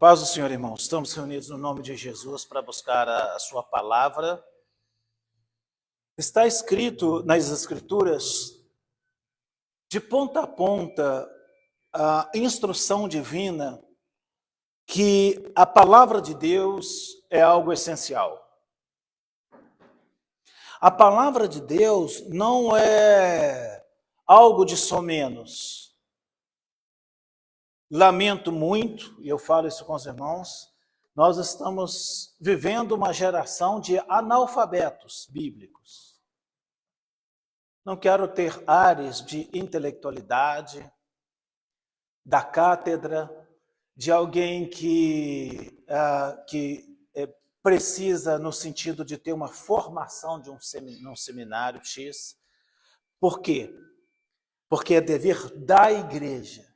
A paz do Senhor, irmãos. Estamos reunidos no nome de Jesus para buscar a sua palavra. Está escrito nas Escrituras, de ponta a ponta, a instrução divina, que a palavra de Deus é algo essencial. A palavra de Deus não é algo de somenos. Lamento muito, e eu falo isso com os irmãos, nós estamos vivendo uma geração de analfabetos bíblicos. Não quero ter ares de intelectualidade, da cátedra, de alguém que precisa no sentido de ter uma formação de um seminário X. Por quê? Porque é dever da igreja.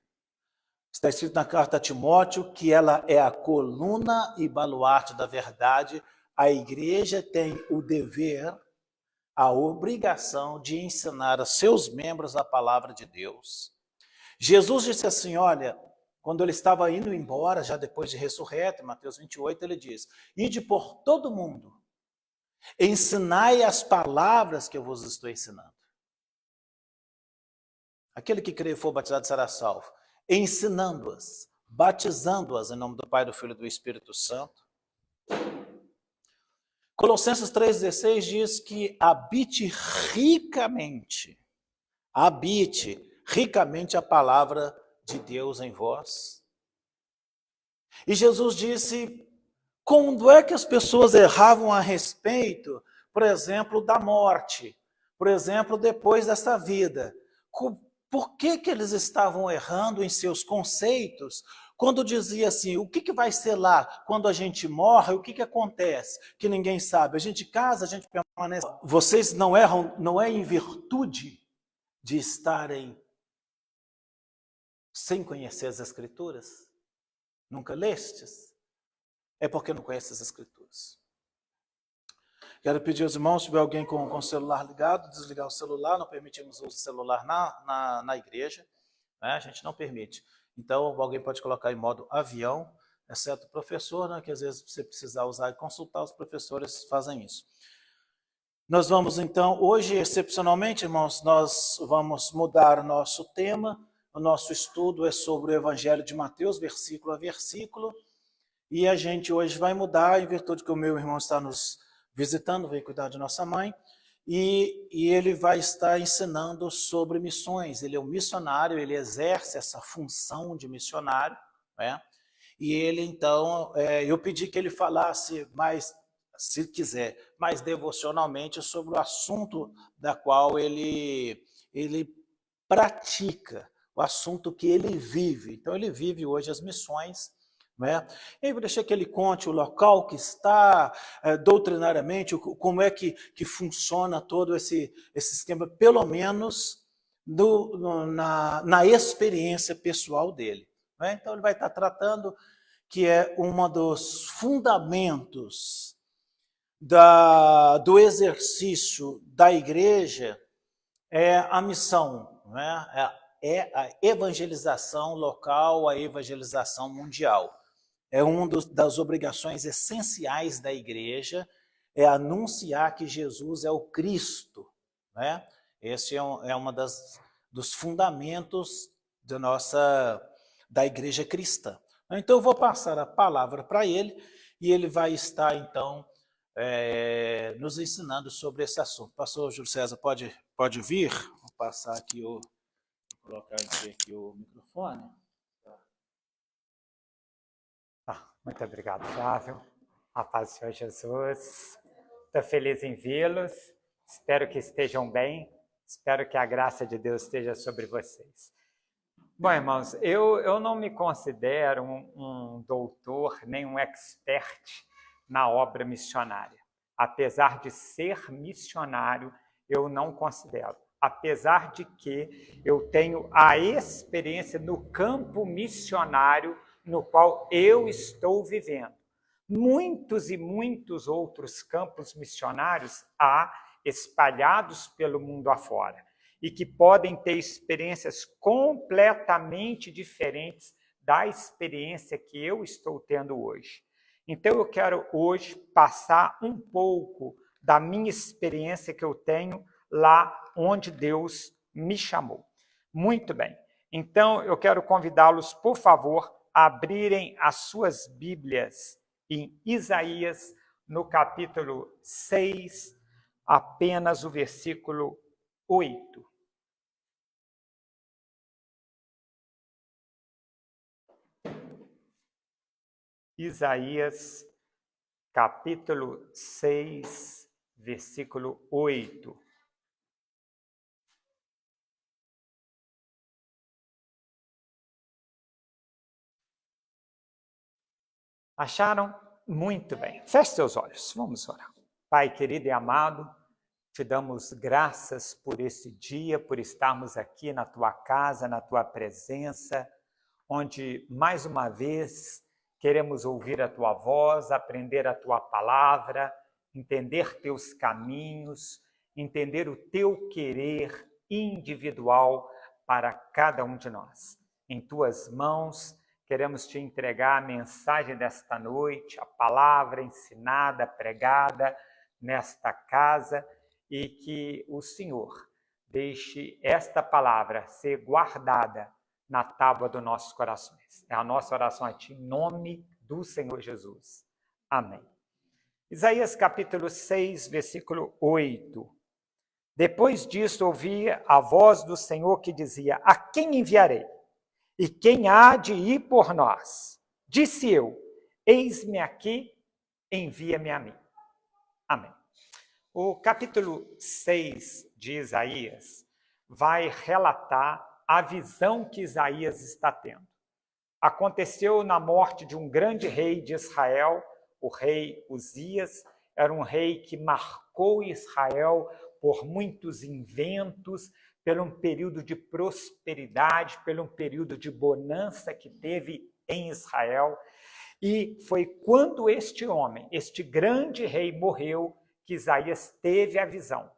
Está escrito na carta a Timóteo que ela é a coluna e baluarte da verdade. A igreja tem o dever, a obrigação de ensinar a seus membros a palavra de Deus. Jesus disse assim, olha, quando ele estava indo embora, já depois de ressurreto, em Mateus 28, ele diz, ide por todo mundo, ensinai as palavras que eu vos estou ensinando. Aquele que crê e for batizado será salvo. Ensinando-as, batizando-as em nome do Pai, do Filho e do Espírito Santo. Colossenses 3,16 diz que habite ricamente a palavra de Deus em vós. E Jesus disse, quando é que as pessoas erravam a respeito, por exemplo, da morte, por exemplo, depois dessa vida? Por que eles estavam errando em seus conceitos quando dizia assim, o que vai ser lá quando a gente morre, o que acontece? Que ninguém sabe. A gente casa, a gente permanece. Vocês não erram, não é em virtude de estarem sem conhecer as Escrituras? Nunca lestes? É porque não conhece as Escrituras. Quero pedir aos irmãos, se tiver alguém com o celular ligado, desligar o celular, não permitimos o celular na igreja, né? A gente não permite. Então, alguém pode colocar em modo avião, exceto o professor, né? Que às vezes você precisar usar e consultar, os professores fazem isso. Nós vamos então, hoje, excepcionalmente, irmãos, nós vamos mudar o nosso tema. O nosso estudo é sobre o Evangelho de Mateus, versículo a versículo, e a gente hoje vai mudar, em virtude que o meu irmão está nos visitando, veio cuidar de nossa mãe, e ele vai estar ensinando sobre missões. Ele é um missionário, ele exerce essa função de missionário, né? E ele, então, eu pedi que ele falasse mais, se quiser, mais devocionalmente sobre o assunto da qual ele pratica, o assunto que ele vive. Então, ele vive hoje as missões, né? E eu deixei que ele conte o local que está, doutrinariamente, como é que funciona todo esse esquema, pelo menos na experiência pessoal dele, né? Então, ele vai estar tratando que é um dos fundamentos do exercício da igreja, é a missão, né? É a evangelização local, a evangelização mundial. É uma das obrigações essenciais da igreja, é anunciar que Jesus é o Cristo, né? Esse é uma dos fundamentos da igreja cristã. Então, eu vou passar a palavra para ele, e ele vai estar, então, nos ensinando sobre esse assunto. Pastor Júlio César, pode vir? Vou passar aqui, colocar aqui o microfone. Muito obrigado, Flávio. A paz do Senhor Jesus. Estou feliz em vê-los. Espero que estejam bem. Espero que a graça de Deus esteja sobre vocês. Bom, irmãos, eu não me considero um doutor, nem um expert na obra missionária. Apesar de ser missionário, eu não considero. Apesar de que eu tenho a experiência no campo missionário no qual eu estou vivendo. Muitos e muitos outros campos missionários há espalhados pelo mundo afora e que podem ter experiências completamente diferentes da experiência que eu estou tendo hoje. Então, eu quero hoje passar um pouco da minha experiência que eu tenho lá onde Deus me chamou. Muito bem. Então, eu quero convidá-los, por favor, a abrirem as suas Bíblias em Isaías, no capítulo 6, apenas o versículo 8. Isaías, capítulo 6, versículo 8. Acharam? Muito bem. Feche seus olhos, vamos orar. Pai querido e amado, te damos graças por esse dia, por estarmos aqui na tua casa, na tua presença, onde mais uma vez queremos ouvir a tua voz, aprender a tua palavra, entender teus caminhos, entender o teu querer individual para cada um de nós. Em tuas mãos, queremos te entregar a mensagem desta noite, a palavra ensinada, pregada nesta casa, e que o Senhor deixe esta palavra ser guardada na tábua dos nossos corações. É a nossa oração a Ti, em nome do Senhor Jesus. Amém. Isaías capítulo 6, versículo 8. Depois disso ouvi a voz do Senhor que dizia: a quem enviarei? E quem há de ir por nós? Disse eu: eis-me aqui, envia-me a mim. Amém. O capítulo 6 de Isaías vai relatar a visão que Isaías está tendo. Aconteceu na morte de um grande rei de Israel, o rei Uzias. Era um rei que marcou Israel por muitos inventos, pelo um período de prosperidade, pelo um período de bonança que teve em Israel. E foi quando este homem, este grande rei, morreu, que Isaías teve a visão.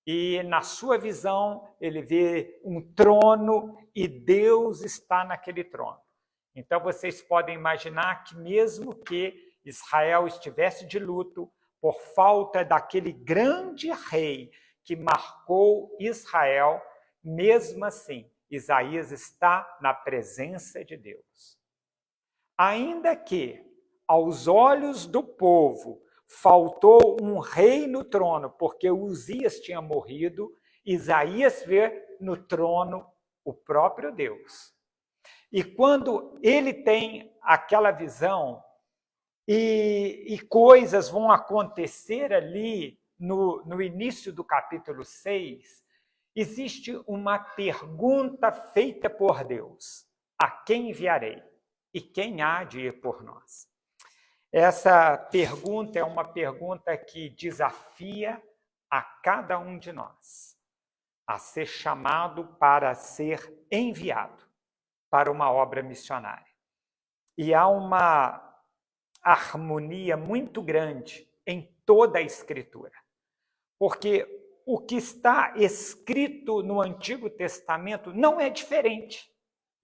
E na sua visão, ele vê um trono e Deus está naquele trono. Então, vocês podem imaginar que mesmo que Israel estivesse de luto por falta daquele grande rei que marcou Israel, mesmo assim, Isaías está na presença de Deus. Ainda que, aos olhos do povo, faltou um rei no trono, porque Uzias tinha morrido, Isaías vê no trono o próprio Deus. E quando ele tem aquela visão, e coisas vão acontecer ali no início do capítulo 6, existe uma pergunta feita por Deus: a quem enviarei? E quem há de ir por nós? Essa pergunta é uma pergunta que desafia a cada um de nós a ser chamado para ser enviado para uma obra missionária. E há uma harmonia muito grande em toda a Escritura, porque o que está escrito no Antigo Testamento não é diferente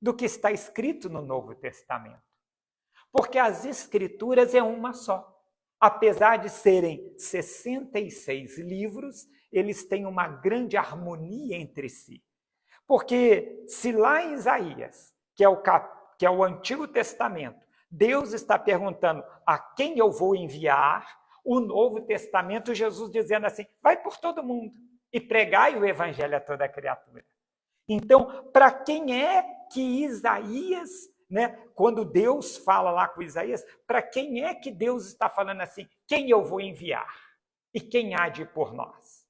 do que está escrito no Novo Testamento. Porque as Escrituras é uma só. Apesar de serem 66 livros, eles têm uma grande harmonia entre si. Porque se lá em Isaías, que é o Antigo Testamento, Deus está perguntando a quem eu vou enviar, o Novo Testamento, Jesus dizendo assim: vai por todo mundo e pregai o Evangelho a toda criatura. Então, para quem é que Isaías, quando Deus fala lá com Isaías, para quem é que Deus está falando assim? Quem eu vou enviar? E quem há de ir por nós?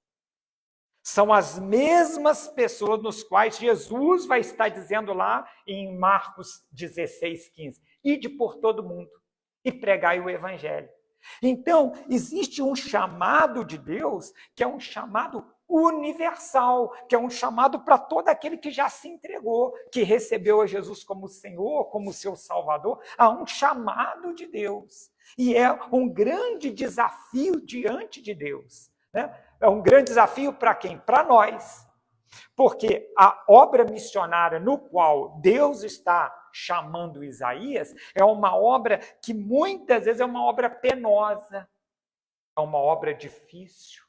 São as mesmas pessoas nos quais Jesus vai estar dizendo lá em Marcos 16, 15. Ide por todo mundo e pregai o Evangelho. Então, existe um chamado de Deus que é um chamado universal, que é um chamado para todo aquele que já se entregou, que recebeu a Jesus como Senhor, como seu Salvador. Há um chamado de Deus. E é um grande desafio diante de Deus. É um grande desafio para quem? Para nós. Porque a obra missionária no qual Deus está chamando Isaías é uma obra que muitas vezes é uma obra penosa, é uma obra difícil,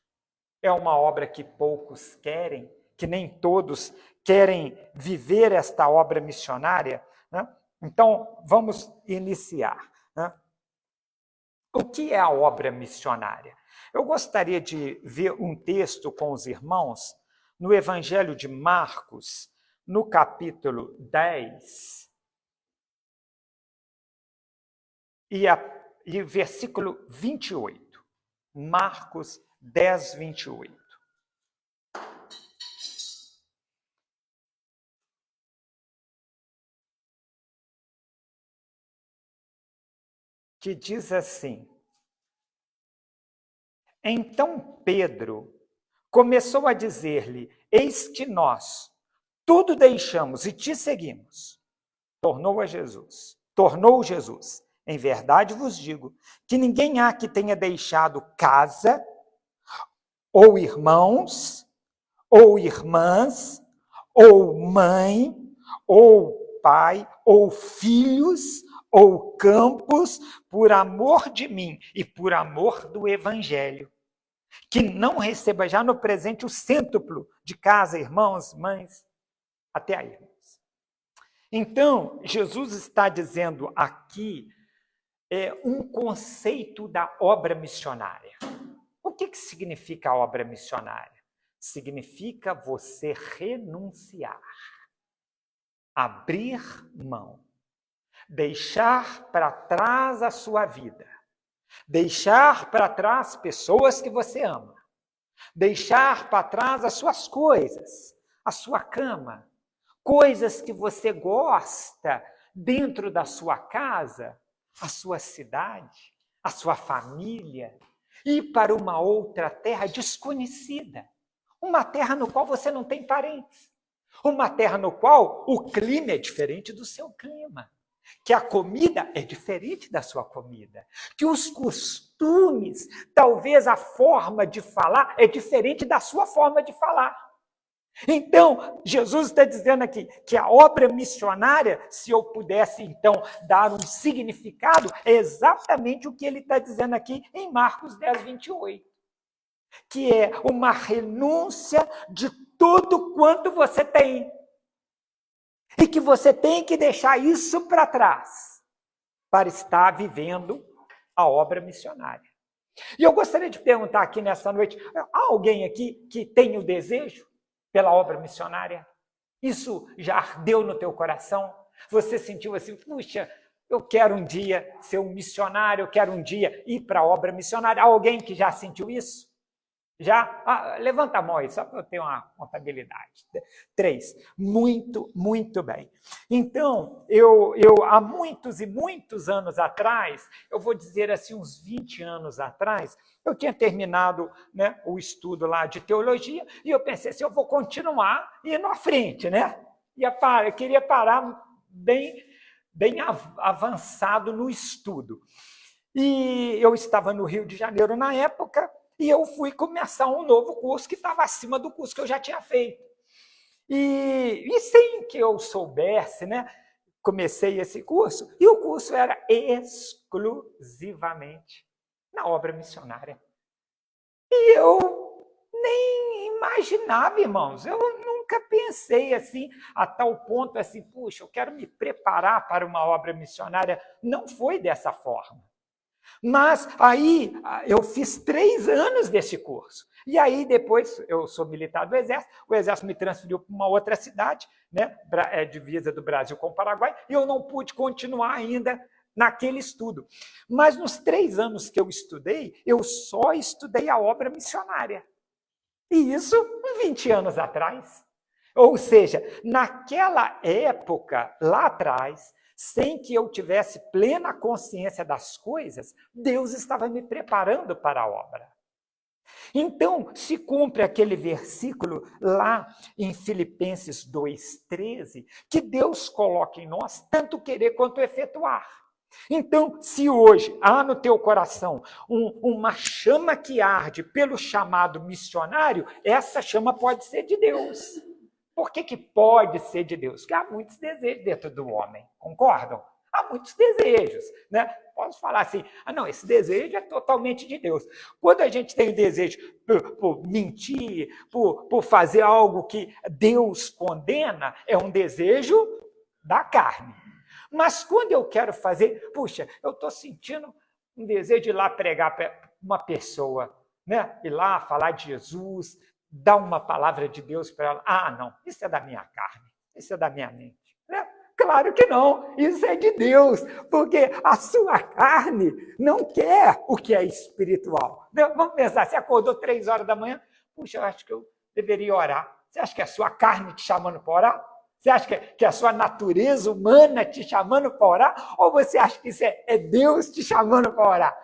é uma obra que poucos querem, que nem todos querem viver esta obra missionária, né? Então, vamos iniciar, né? O que é a obra missionária? Eu gostaria de ver um texto com os irmãos no Evangelho de Marcos, no capítulo 10, e versículo 28. Marcos 10, 28. Que diz assim: Então Pedro começou a dizer-lhe: Eis que nós tudo deixamos e te seguimos. Tornou Jesus: Em verdade vos digo que ninguém há que tenha deixado casa, ou irmãos, ou irmãs, ou mãe, ou pai, ou filhos, ou campos, por amor de mim e por amor do Evangelho, que não receba já no presente o cêntuplo de casa, irmãos, mães, até aí, irmãos. Então, Jesus está dizendo aqui um conceito da obra missionária. O que significa a obra missionária? Significa você renunciar, abrir mão, deixar para trás a sua vida, deixar para trás pessoas que você ama, deixar para trás as suas coisas, a sua cama, coisas que você gosta dentro da sua casa, a sua cidade, a sua família, ir para uma outra terra desconhecida, uma terra no qual você não tem parentes, uma terra no qual o clima é diferente do seu clima, que a comida é diferente da sua comida, que os costumes, talvez a forma de falar é diferente da sua forma de falar. Então, Jesus está dizendo aqui que a obra missionária, se eu pudesse então dar um significado, é exatamente o que ele está dizendo aqui em Marcos 10, 28, que é uma renúncia de tudo quanto você tem, e que você tem que deixar isso para trás para estar vivendo a obra missionária. E eu gostaria de perguntar aqui nessa noite, há alguém aqui que tem o desejo pela obra missionária? Isso já ardeu no teu coração? Você sentiu assim, puxa, eu quero um dia ser um missionário, eu quero um dia ir para a obra missionária. Há alguém que já sentiu isso? Já? Levanta a mão aí, só para eu ter uma contabilidade. 3. Muito, muito bem. Então, eu há muitos e muitos anos atrás, eu vou dizer assim, uns 20 anos atrás, eu tinha terminado, né, o estudo lá de teologia, e eu pensei assim, eu vou continuar indo à frente, né? Eu queria parar bem avançado no estudo. E eu estava no Rio de Janeiro na época, e eu fui começar um novo curso que estava acima do curso que eu já tinha feito. E sem que eu soubesse, né, comecei esse curso, e o curso era exclusivamente na obra missionária. E eu nem imaginava, irmãos, eu nunca pensei assim, a tal ponto assim, puxa, eu quero me preparar para uma obra missionária. Não foi dessa forma. Mas aí eu fiz 3 anos desse curso. E aí depois, eu sou militar do Exército, o Exército me transferiu para uma outra cidade, né, divisa do Brasil com o Paraguai, e eu não pude continuar ainda naquele estudo. Mas nos 3 anos que eu estudei, eu só estudei a obra missionária. E isso 20 anos atrás. Ou seja, naquela época, lá atrás, sem que eu tivesse plena consciência das coisas, Deus estava me preparando para a obra. Então, se cumpre aquele versículo lá em Filipenses 2,13, que Deus coloca em nós tanto querer quanto efetuar. Então, se hoje há no teu coração uma chama que arde pelo chamado missionário, essa chama pode ser de Deus. Por que pode ser de Deus? Porque há muitos desejos dentro do homem, concordam? Há muitos desejos, né? Posso falar assim, não, esse desejo é totalmente de Deus. Quando a gente tem o desejo por mentir, por fazer algo que Deus condena, é um desejo da carne. Mas quando eu quero fazer, puxa, eu estou sentindo um desejo de ir lá pregar para uma pessoa, né? Ir lá falar de Jesus, dar uma palavra de Deus para ela. Ah, não, isso é da minha carne, isso é da minha mente. Né? Claro que não, isso é de Deus, porque a sua carne não quer o que é espiritual. Vamos pensar, você acordou 3 horas da manhã, puxa, eu acho que eu deveria orar. Você acha que é a sua carne te chamando para orar? Você acha que é a sua natureza humana te chamando para orar? Ou você acha que isso é Deus te chamando para orar?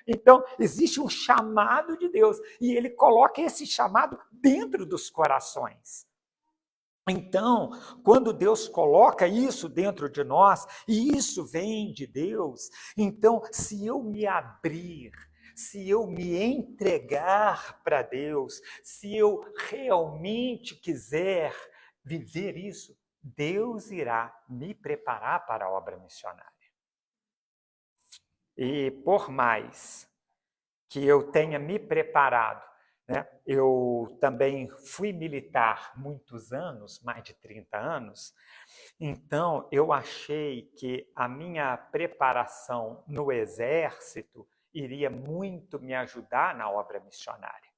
Então, existe um chamado de Deus, e ele coloca esse chamado dentro dos corações. Então, quando Deus coloca isso dentro de nós, e isso vem de Deus, então, se eu me abrir, se eu me entregar para Deus, se eu realmente quiser viver isso, Deus irá me preparar para a obra missionária. E por mais que eu tenha me preparado, né, eu também fui militar muitos anos, mais de 30 anos, então eu achei que a minha preparação no exército iria muito me ajudar na obra missionária.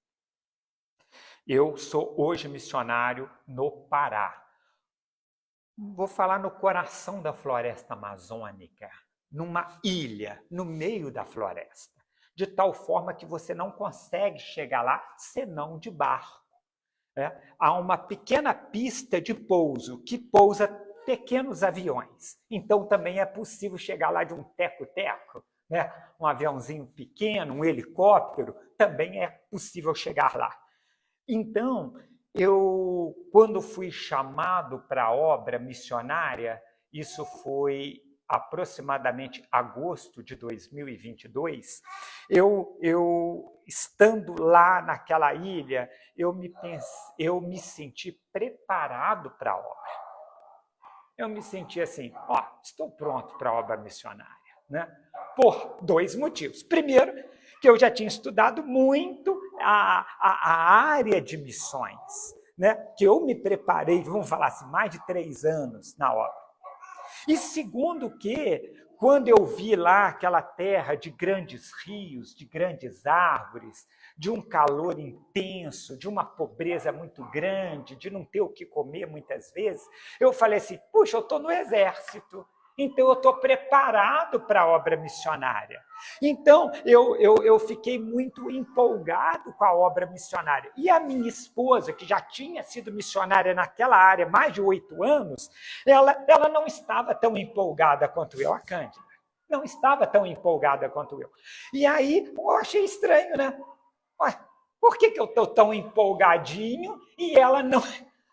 Eu sou hoje missionário no Pará. Vou falar no coração da floresta amazônica, numa ilha, no meio da floresta, de tal forma que você não consegue chegar lá senão de barco. Há uma pequena pista de pouso que pousa pequenos aviões. Então também é possível chegar lá de um teco-teco, né? Um aviãozinho pequeno, um helicóptero, também é possível chegar lá. Então, eu, quando fui chamado para a obra missionária, isso foi aproximadamente agosto de 2022, eu estando lá naquela ilha, eu me senti preparado para a obra. Eu me senti assim, estou pronto para a obra missionária, né? Por 2 motivos. Primeiro, que eu já tinha estudado muito a área de missões, né? Que eu me preparei, vamos falar assim, mais de 3 anos na obra. E segundo que, quando eu vi lá aquela terra de grandes rios, de grandes árvores, de um calor intenso, de uma pobreza muito grande, de não ter o que comer muitas vezes, eu falei assim, puxa, eu estou no exército, então eu estou preparado para a obra missionária. Então, eu fiquei muito empolgado com a obra missionária. E a minha esposa, que já tinha sido missionária naquela área há mais de 8 anos, ela não estava tão empolgada quanto eu, a Cândida. Não estava tão empolgada quanto eu. E aí, eu achei estranho, né? Ué, por que eu estou tão empolgadinho e ela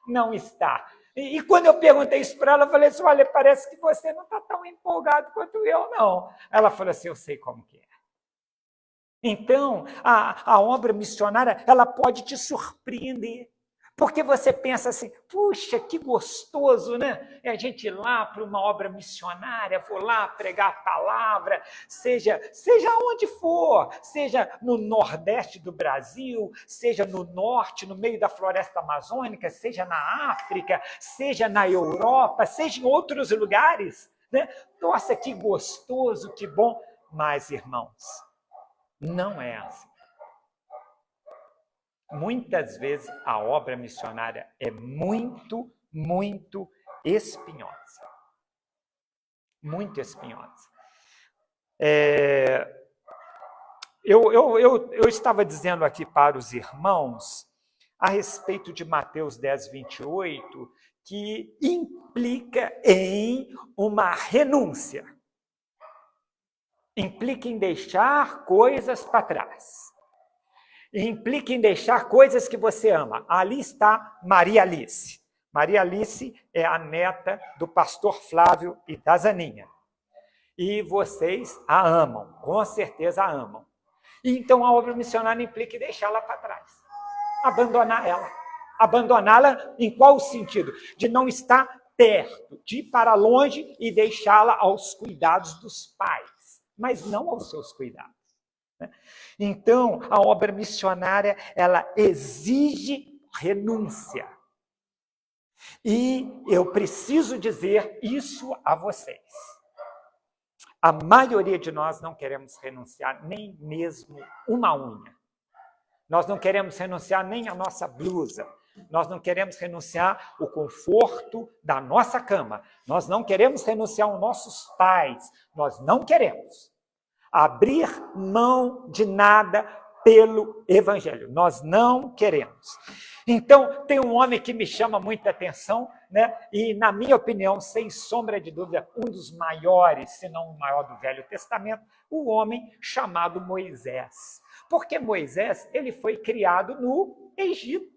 não está? E quando eu perguntei isso para ela, eu falei assim, olha, parece que você não está tão empolgado quanto eu, não. Ela falou assim, eu sei como que é. Então, a obra missionária, ela pode te surpreender. Porque você pensa assim, puxa, que gostoso, né? É a gente ir lá para uma obra missionária, vou lá pregar a palavra, seja onde for, seja no nordeste do Brasil, seja no norte, no meio da floresta amazônica, seja na África, seja na Europa, seja em outros lugares, né? Nossa, que gostoso, que bom. Mas, irmãos, não é assim. Muitas vezes a obra missionária é muito, muito espinhosa. Muito espinhosa. Eu estava dizendo aqui para os irmãos a respeito de Mateus 10, 28, que implica em uma renúncia. Implica em deixar coisas para trás. Implica em deixar coisas que você ama. Ali está Maria Alice. Maria Alice é a neta do pastor Flávio e da Zaninha. E vocês a amam, com certeza a amam. Então a obra missionária implica em deixá-la para trás. Abandonar ela. Abandoná-la em qual sentido? De não estar perto, de ir para longe e deixá-la aos cuidados dos pais, mas não aos seus cuidados. Então, a obra missionária, ela exige renúncia. E eu preciso dizer isso a vocês. A maioria de nós não queremos renunciar nem mesmo uma unha. Nós não queremos renunciar nem a nossa blusa. Nós não queremos renunciar o conforto da nossa cama. Nós não queremos renunciar aos nossos pais. Nós não queremos abrir mão de nada pelo Evangelho. Nós não queremos. Então, tem um homem que me chama muita atenção, né? E, na minha opinião, sem sombra de dúvida, um dos maiores, se não o maior do Velho Testamento, o homem chamado Moisés. Porque Moisés, ele foi criado no Egito.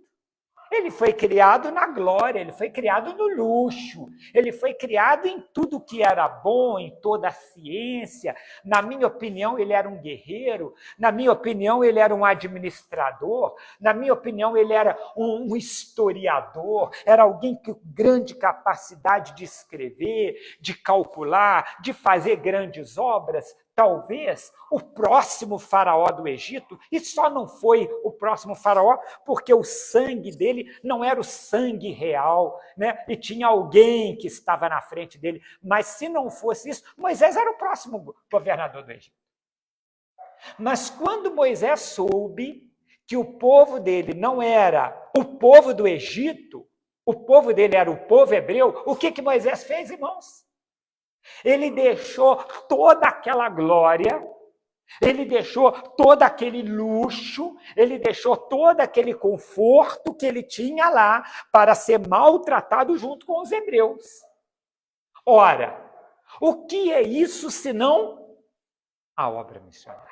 Ele foi criado na glória, ele foi criado no luxo, ele foi criado em tudo que era bom, em toda a ciência. Na minha opinião, ele era um guerreiro, na minha opinião, ele era um administrador, na minha opinião, ele era um historiador, era alguém com grande capacidade de escrever, de calcular, de fazer grandes obras. Talvez o próximo faraó do Egito, e só não foi o próximo faraó porque o sangue dele não era o sangue real, né? E tinha alguém que estava na frente dele. Mas se não fosse isso, Moisés era o próximo governador do Egito. Mas quando Moisés soube que o povo dele não era o povo do Egito, o povo dele era o povo hebreu, o que Moisés fez, irmãos? Ele deixou toda aquela glória, ele deixou todo aquele luxo, ele deixou todo aquele conforto que ele tinha lá para ser maltratado junto com os hebreus. Ora, o que é isso senão a obra missionária?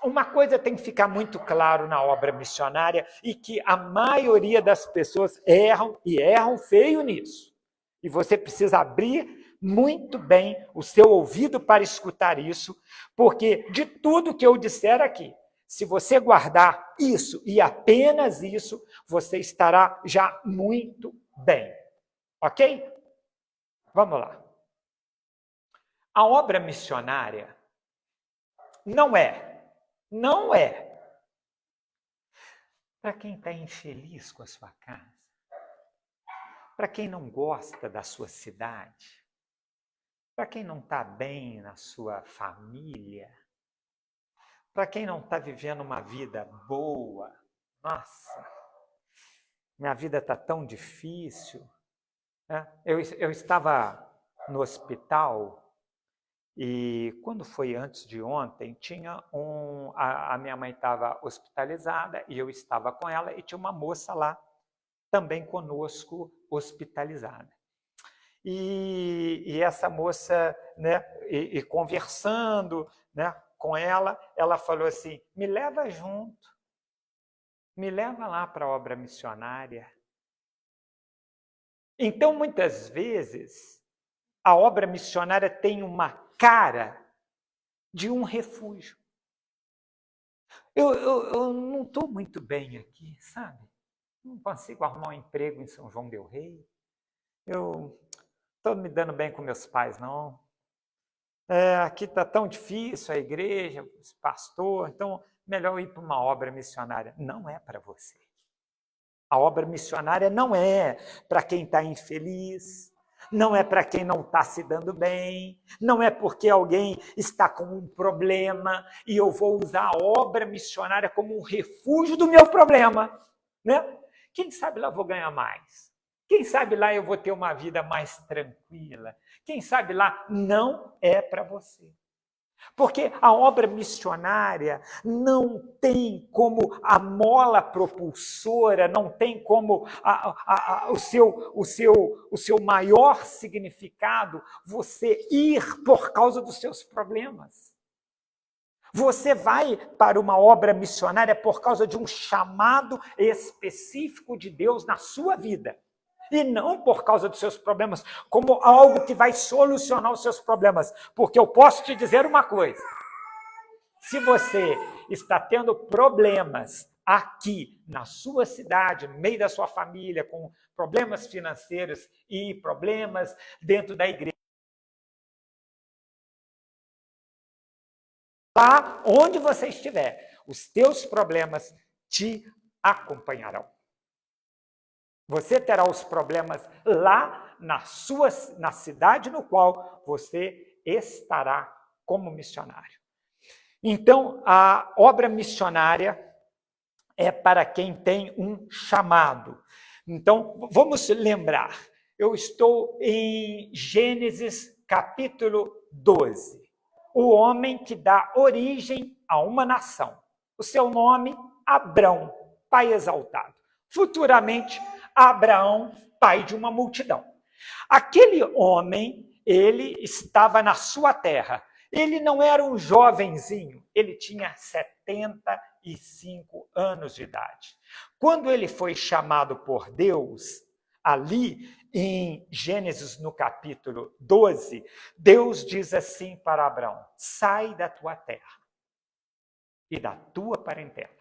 Uma coisa tem que ficar muito claro na obra missionária e que a maioria das pessoas erram e erram feio nisso. E você precisa abrir muito bem o seu ouvido para escutar isso, porque de tudo que eu disser aqui, se você guardar isso e apenas isso, você estará já muito bem. Ok? Vamos lá. A obra missionária não é para quem está infeliz com a sua casa, para quem não gosta da sua cidade, para quem não está bem na sua família, para quem não está vivendo uma vida boa. Nossa, minha vida está tão difícil. Eu estava no hospital. E quando foi antes de ontem, tinha a minha mãe estava hospitalizada e eu estava com ela e tinha uma moça lá também conosco hospitalizada. E essa moça, né, e conversando, né, com ela falou assim: me leva junto, me leva lá para a obra missionária. Então, muitas vezes, a obra missionária tem uma cara de um refúgio. Eu não estou muito bem aqui, sabe? Não consigo arrumar um emprego em São João del Rei. Eu estou me dando bem com meus pais, não. Aqui está tão difícil a igreja, o pastor, então melhor ir para uma obra missionária. Não é para você. A obra missionária não é para quem está infeliz, não é para quem não está se dando bem, não é porque alguém está com um problema e eu vou usar a obra missionária como um refúgio do meu problema, né? Quem sabe lá eu vou ganhar mais? Quem sabe lá eu vou ter uma vida mais tranquila? Quem sabe lá não é para você. Porque a obra missionária não tem como a mola propulsora, não tem como o seu maior significado você ir por causa dos seus problemas. Você vai para uma obra missionária por causa de um chamado específico de Deus na sua vida. E não por causa dos seus problemas, como algo que vai solucionar os seus problemas. Porque eu posso te dizer uma coisa. Se você está tendo problemas aqui na sua cidade, no meio da sua família, com problemas financeiros e problemas dentro da igreja, lá onde você estiver, os teus problemas te acompanharão. Você terá os problemas lá na cidade no qual você estará como missionário. Então, a obra missionária é para quem tem um chamado. Então, vamos lembrar, eu estou em Gênesis capítulo 12. O homem que dá origem a uma nação. O seu nome, Abrão, pai exaltado. Futuramente, Abraão, pai de uma multidão. Aquele homem, ele estava na sua terra. Ele não era um jovenzinho, ele tinha 75 anos de idade. Quando ele foi chamado por Deus, ali em Gênesis, no capítulo 12, Deus diz assim para Abraão: sai da tua terra e da tua parentela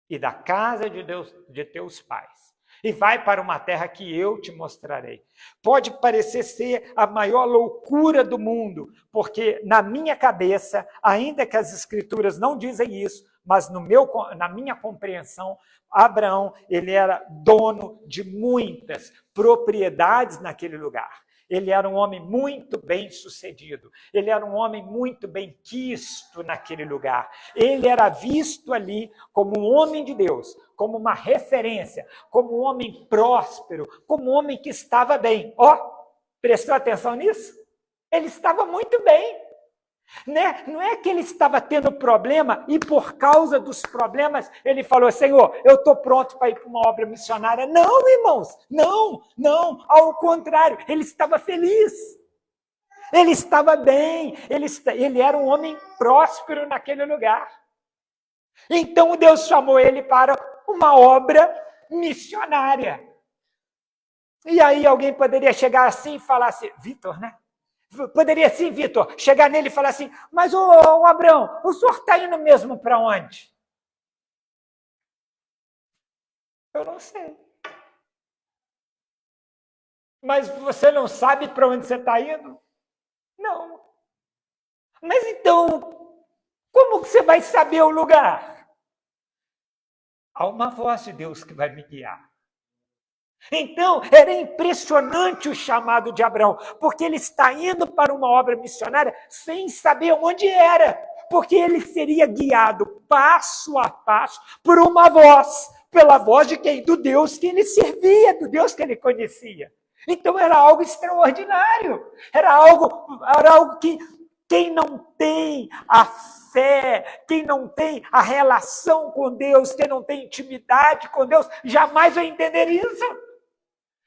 e da casa de Deus, de teus pais, e vai para uma terra que eu te mostrarei. Pode parecer ser a maior loucura do mundo, porque na minha cabeça, ainda que as escrituras não dizem isso, mas na minha compreensão, Abraão, ele era dono de muitas propriedades naquele lugar. Ele era um homem muito bem sucedido. Ele era um homem muito bem quisto naquele lugar. Ele era visto ali como um homem de Deus, como uma referência, como um homem próspero, como um homem que estava bem. Prestou atenção nisso? Ele estava muito bem. Né? Não é que ele estava tendo problema e por causa dos problemas ele falou: Senhor, eu estou pronto para ir para uma obra missionária. Não, irmãos, não, ao contrário, ele estava feliz, ele estava bem, ele era um homem próspero naquele lugar. Então Deus chamou ele para uma obra missionária. E aí alguém poderia chegar assim e falar assim: Vitor, né? Poderia sim, Vitor, chegar nele e falar assim: mas ô Abraão, o senhor está indo mesmo para onde? Eu não sei. Mas você não sabe para onde você está indo? Não. Mas então, como que você vai saber o lugar? Há uma voz de Deus que vai me guiar. Então, era impressionante o chamado de Abraão, porque ele está indo para uma obra missionária sem saber onde era, porque ele seria guiado passo a passo por uma voz, pela voz de quem? Do Deus que ele servia, do Deus que ele conhecia. Então era algo extraordinário, era algo que quem não tem a fé, quem não tem a relação com Deus, quem não tem intimidade com Deus, jamais vai entender isso.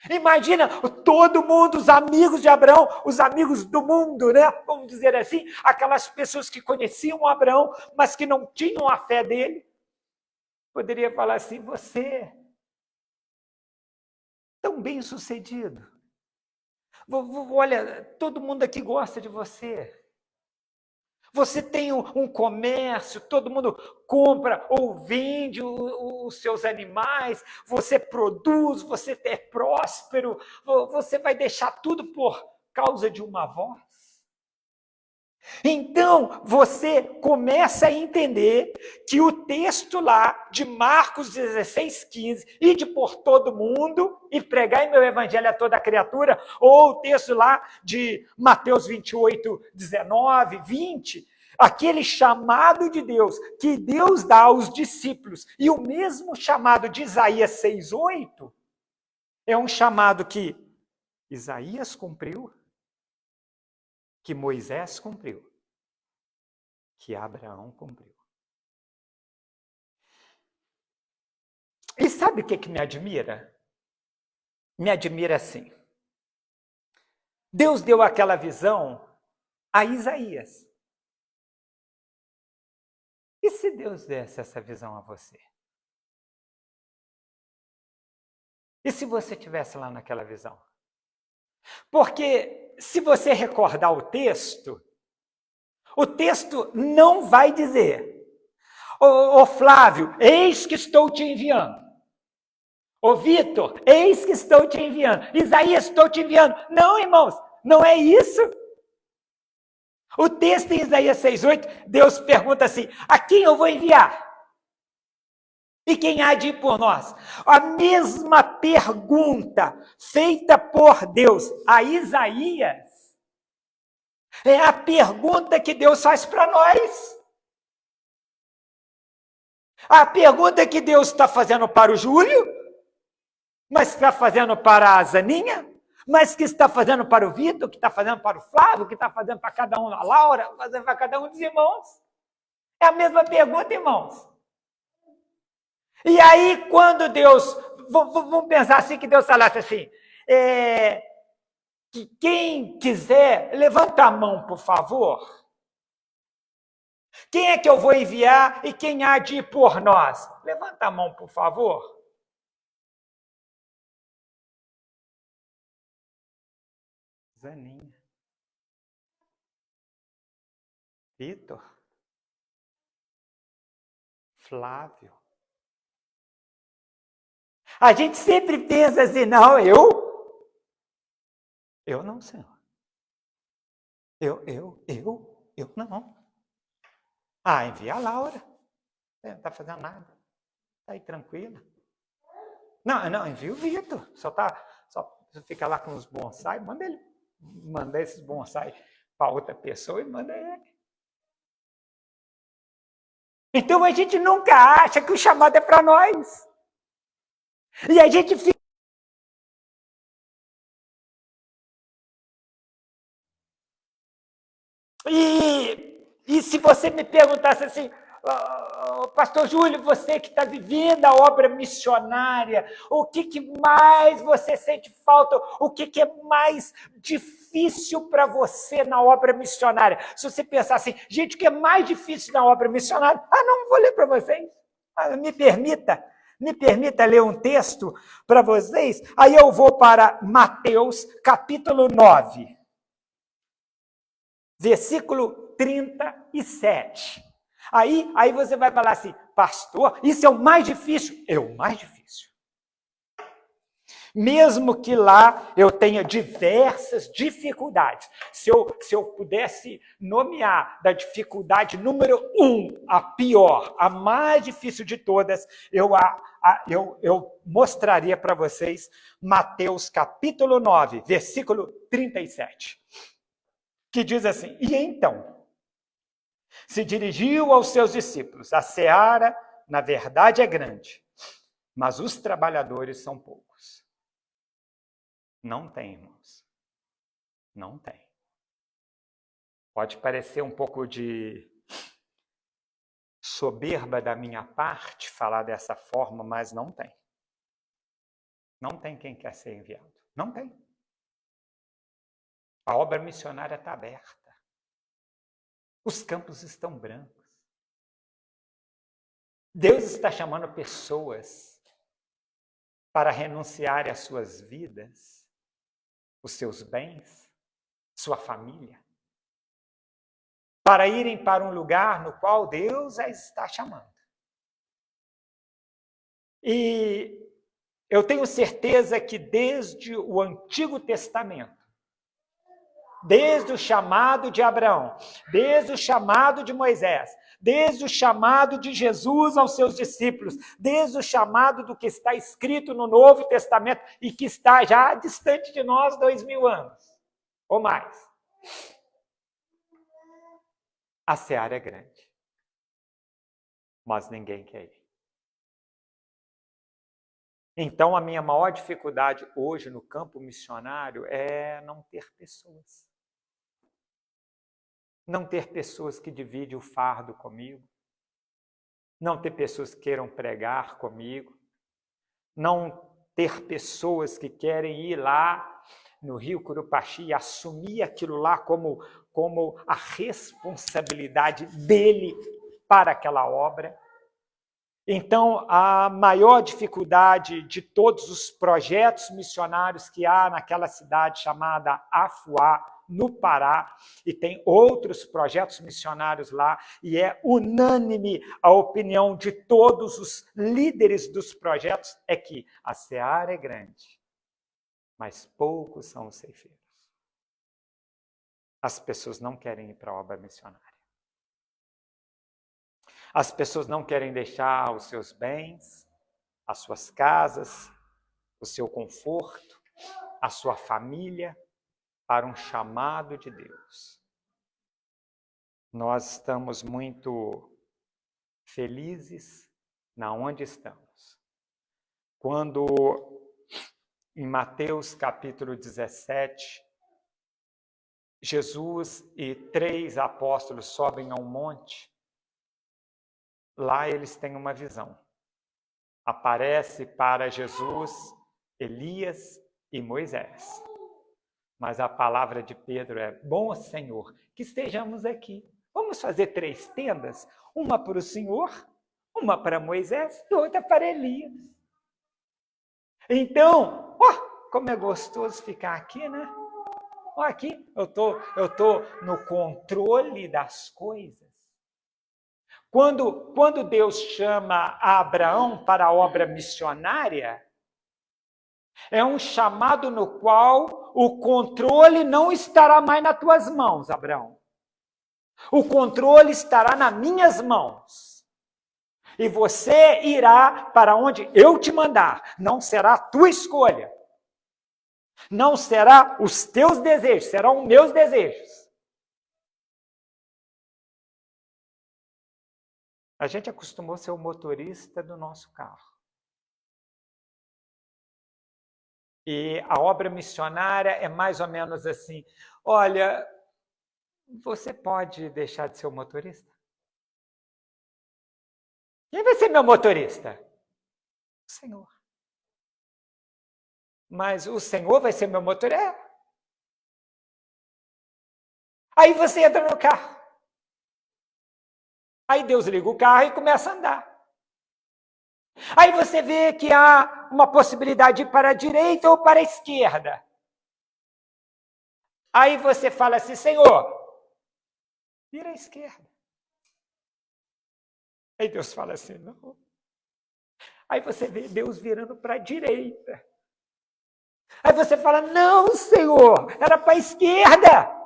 Imagina todo mundo, os amigos de Abraão, os amigos do mundo, né? Vamos dizer assim, aquelas pessoas que conheciam Abraão, mas que não tinham a fé dele. Poderia falar assim: você, tão bem sucedido. Olha, todo mundo aqui gosta de você. Você tem um comércio, todo mundo compra ou vende os seus animais, você produz, você é próspero, você vai deixar tudo por causa de uma voz? Então, você começa a entender que o texto lá de Marcos 16:15, e de por todo mundo, e pregar em meu evangelho a toda criatura, ou o texto lá de Mateus 28:19, 20, aquele chamado de Deus, que Deus dá aos discípulos, e o mesmo chamado de Isaías 6:8, é um chamado que Isaías cumpriu, que Moisés cumpriu, que Abraão cumpriu. E sabe o que me admira? Me admira assim. Deus deu aquela visão a Isaías. E se Deus desse essa visão a você? E se você estivesse lá naquela visão? Porque se você recordar o texto, O texto não vai dizer: ô Flávio, eis que estou te enviando. Ô Vitor, eis que estou te enviando. Isaías, estou te enviando. Não, irmãos, não é isso. O texto em Isaías 6,8, Deus pergunta assim: a quem eu vou enviar? E quem há de ir por nós? A mesma pergunta feita por Deus a Isaías é a pergunta que Deus faz para nós. A pergunta que Deus está fazendo para o Júlio, mas está fazendo para a Zaninha, mas que está fazendo para o Vitor, que está fazendo para o Flávio, que está fazendo para cada um, a Laura, fazendo para cada um dos irmãos. É a mesma pergunta, irmãos. E aí, quando Deus, vamos pensar assim, que Deus falasse assim, que quem quiser, levanta a mão, por favor. Quem é que eu vou enviar e quem há de ir por nós? Levanta a mão, por favor. Zaninha. Vitor. Flávio. A gente sempre pensa assim, não, eu não, Senhor. Eu não. Ah, envia a Laura. Não está fazendo nada. Está aí tranquila. Não, envia o Vitor. Só fica lá com os bonsai, manda esses bonsai para outra pessoa e manda ele. Então a gente nunca acha que o chamado é para nós. E a gente fica. E se você me perguntasse assim, pastor Júlio, você que está vivendo a obra missionária, o que mais você sente falta? O que é mais difícil para você na obra missionária? Se você pensar assim, gente, o que é mais difícil na obra missionária? Não vou ler para vocês. Me permita ler um texto para vocês. Aí eu vou para Mateus, capítulo 9, versículo 37. Aí você vai falar assim, pastor, isso é o mais difícil? É o mais difícil. Mesmo que lá eu tenha diversas dificuldades. Se eu pudesse nomear da dificuldade número 1, a pior, a mais difícil de todas, eu mostraria para vocês Mateus capítulo 9, versículo 37. Que diz assim, e então se dirigiu aos seus discípulos, a seara, na verdade, é grande, mas os trabalhadores são poucos. Não tem, irmãos. Não tem. Pode parecer um pouco de soberba da minha parte falar dessa forma, mas não tem. Não tem quem quer ser enviado. Não tem. A obra missionária está aberta. Os campos estão brancos. Deus está chamando pessoas para renunciarem às suas vidas, os seus bens, sua família, para irem para um lugar no qual Deus as está chamando. E eu tenho certeza que desde o Antigo Testamento, desde o chamado de Abraão, desde o chamado de Moisés, desde o chamado de Jesus aos seus discípulos, desde o chamado do que está escrito no Novo Testamento e que está já distante de nós 2000 anos, ou mais. A seara é grande, mas ninguém quer ir. Então, a minha maior dificuldade hoje no campo missionário é não ter pessoas. Não ter pessoas que dividem o fardo comigo. Não ter pessoas que queiram pregar comigo. Não ter pessoas que querem ir lá no Rio Curupaxi e assumir aquilo lá como a responsabilidade dele para aquela obra. Então, a maior dificuldade de todos os projetos missionários que há naquela cidade chamada Afuá, no Pará, e tem outros projetos missionários lá, e é unânime a opinião de todos os líderes dos projetos, é que a seara é grande, mas poucos são os ceifeiros. As pessoas não querem ir para a obra missionária. As pessoas não querem deixar os seus bens, as suas casas, o seu conforto, a sua família, para um chamado de Deus. Nós estamos muito felizes na onde estamos. Quando em Mateus capítulo 17, Jesus e 3 apóstolos sobem a um monte, lá eles têm uma visão. Aparece para Jesus Elias e Moisés. Mas a palavra de Pedro é: bom Senhor, que estejamos aqui. Vamos fazer 3 tendas, uma para o Senhor, uma para Moisés e outra para Elias. Então, como é gostoso ficar aqui, né? Aqui eu tô no controle das coisas. Quando Deus chama Abraão para a obra missionária, é um chamado no qual o controle não estará mais nas tuas mãos, Abraão. O controle estará nas minhas mãos. E você irá para onde eu te mandar. Não será a tua escolha. Não será os teus desejos, serão os meus desejos. A gente acostumou a ser o motorista do nosso carro. E a obra missionária é mais ou menos assim: olha, você pode deixar de ser o motorista? Quem vai ser meu motorista? O Senhor. Mas o Senhor vai ser meu motorista? Aí você entra no carro. Aí Deus liga o carro e começa a andar. Aí você vê que há uma possibilidade de ir para a direita ou para a esquerda. Aí você fala assim: Senhor, vira à esquerda. Aí Deus fala assim: não. Aí você vê Deus virando para a direita. Aí você fala: não, Senhor, era para a esquerda.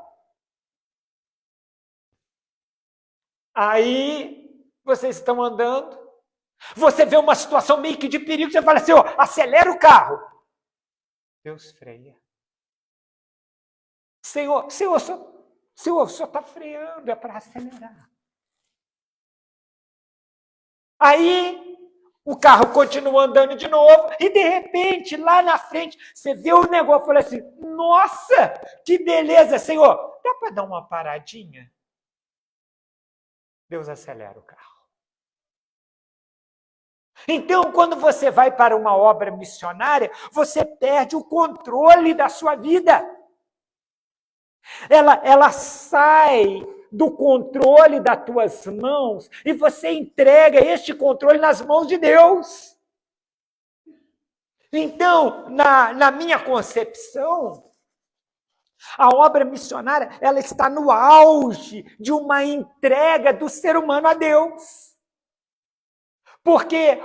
Aí vocês estão andando, você vê uma situação meio que de perigo, você fala assim: acelera o carro. Deus freia. Senhor, o senhor está freando, é para acelerar. Aí o carro continua andando de novo e, de repente, lá na frente, você vê o negócio e fala assim: nossa, que beleza, Senhor, dá para dar uma paradinha? Deus acelera o carro. Então, quando você vai para uma obra missionária, você perde o controle da sua vida. Ela sai do controle das tuas mãos e você entrega este controle nas mãos de Deus. Então, na minha concepção, a obra missionária, ela está no auge de uma entrega do ser humano a Deus. Porque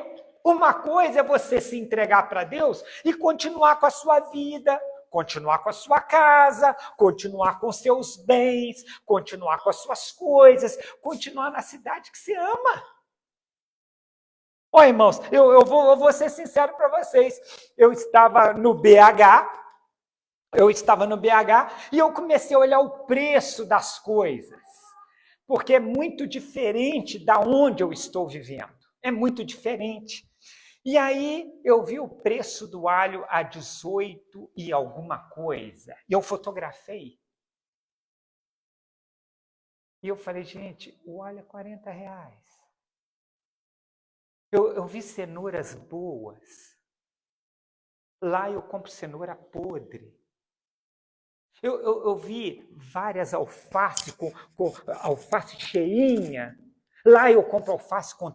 uma coisa é você se entregar para Deus e continuar com a sua vida, continuar com a sua casa, continuar com seus bens, continuar com as suas coisas, continuar na cidade que você ama. Irmãos, eu vou ser sincero para vocês. Eu estava no BH e eu comecei a olhar o preço das coisas, porque é muito diferente da onde eu estou vivendo. É muito diferente. E aí eu vi o preço do alho a 18 e alguma coisa. E eu fotografei. E eu falei: gente, o alho é R$40. Eu vi cenouras boas. Lá eu compro cenoura podre. Eu vi várias alface com alface cheinha. Lá eu compro alface com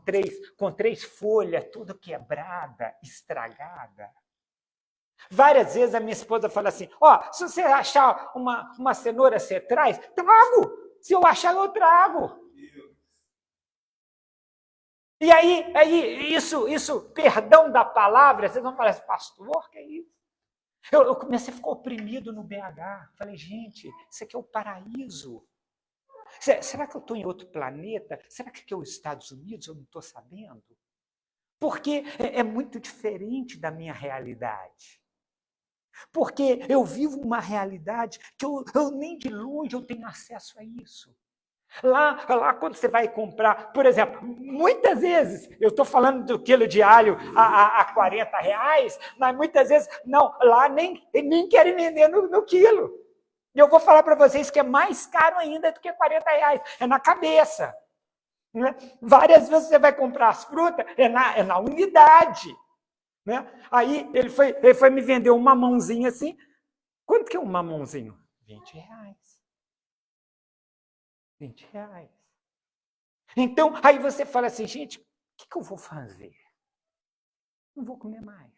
três folhas, toda quebrada, estragada. Várias vezes a minha esposa fala assim, se você achar uma cenoura, você traz? Trago! Se eu achar, eu trago. E aí isso, perdão da palavra, vocês vão falar assim, pastor, que é isso? Eu comecei a ficar oprimido no BH. Falei, gente, isso aqui é o paraíso. Será que eu estou em outro planeta? Será que aqui é os Estados Unidos? Eu não estou sabendo. Porque é muito diferente da minha realidade. Porque eu vivo uma realidade que eu nem de longe eu tenho acesso a isso. Lá quando você vai comprar, por exemplo, muitas vezes, eu estou falando do quilo de alho a R$40, mas muitas vezes, não, lá nem querem vender no quilo. E eu vou falar para vocês que é mais caro ainda do que R$40, é na cabeça. Né? Várias vezes você vai comprar as frutas, é na unidade. Né? Aí ele foi me vender um mamãozinho assim. Quanto que é um mamãozinho? R$20. R$20. Então, aí você fala assim, gente, o que eu vou fazer? Não vou comer mais.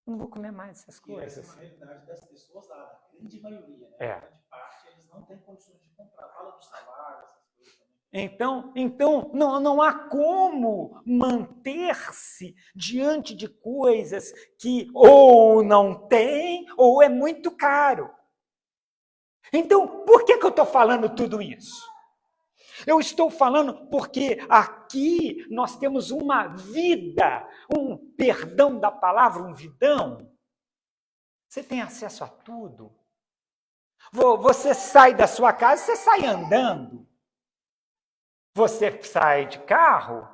Não vou comer mais essas coisas. Essa é uma realidade das pessoas lá, da grande maioria, né? É. A grande parte, eles não têm condições de comprar. Fala do salário, essas coisas também. Então não há como manter-se diante de coisas que ou não tem ou é muito caro. Então, por que eu estou falando tudo isso? Eu estou falando porque aqui nós temos uma vida, um perdão da palavra, um vidão. Você tem acesso a tudo. Você sai da sua casa, você sai andando. Você sai de carro.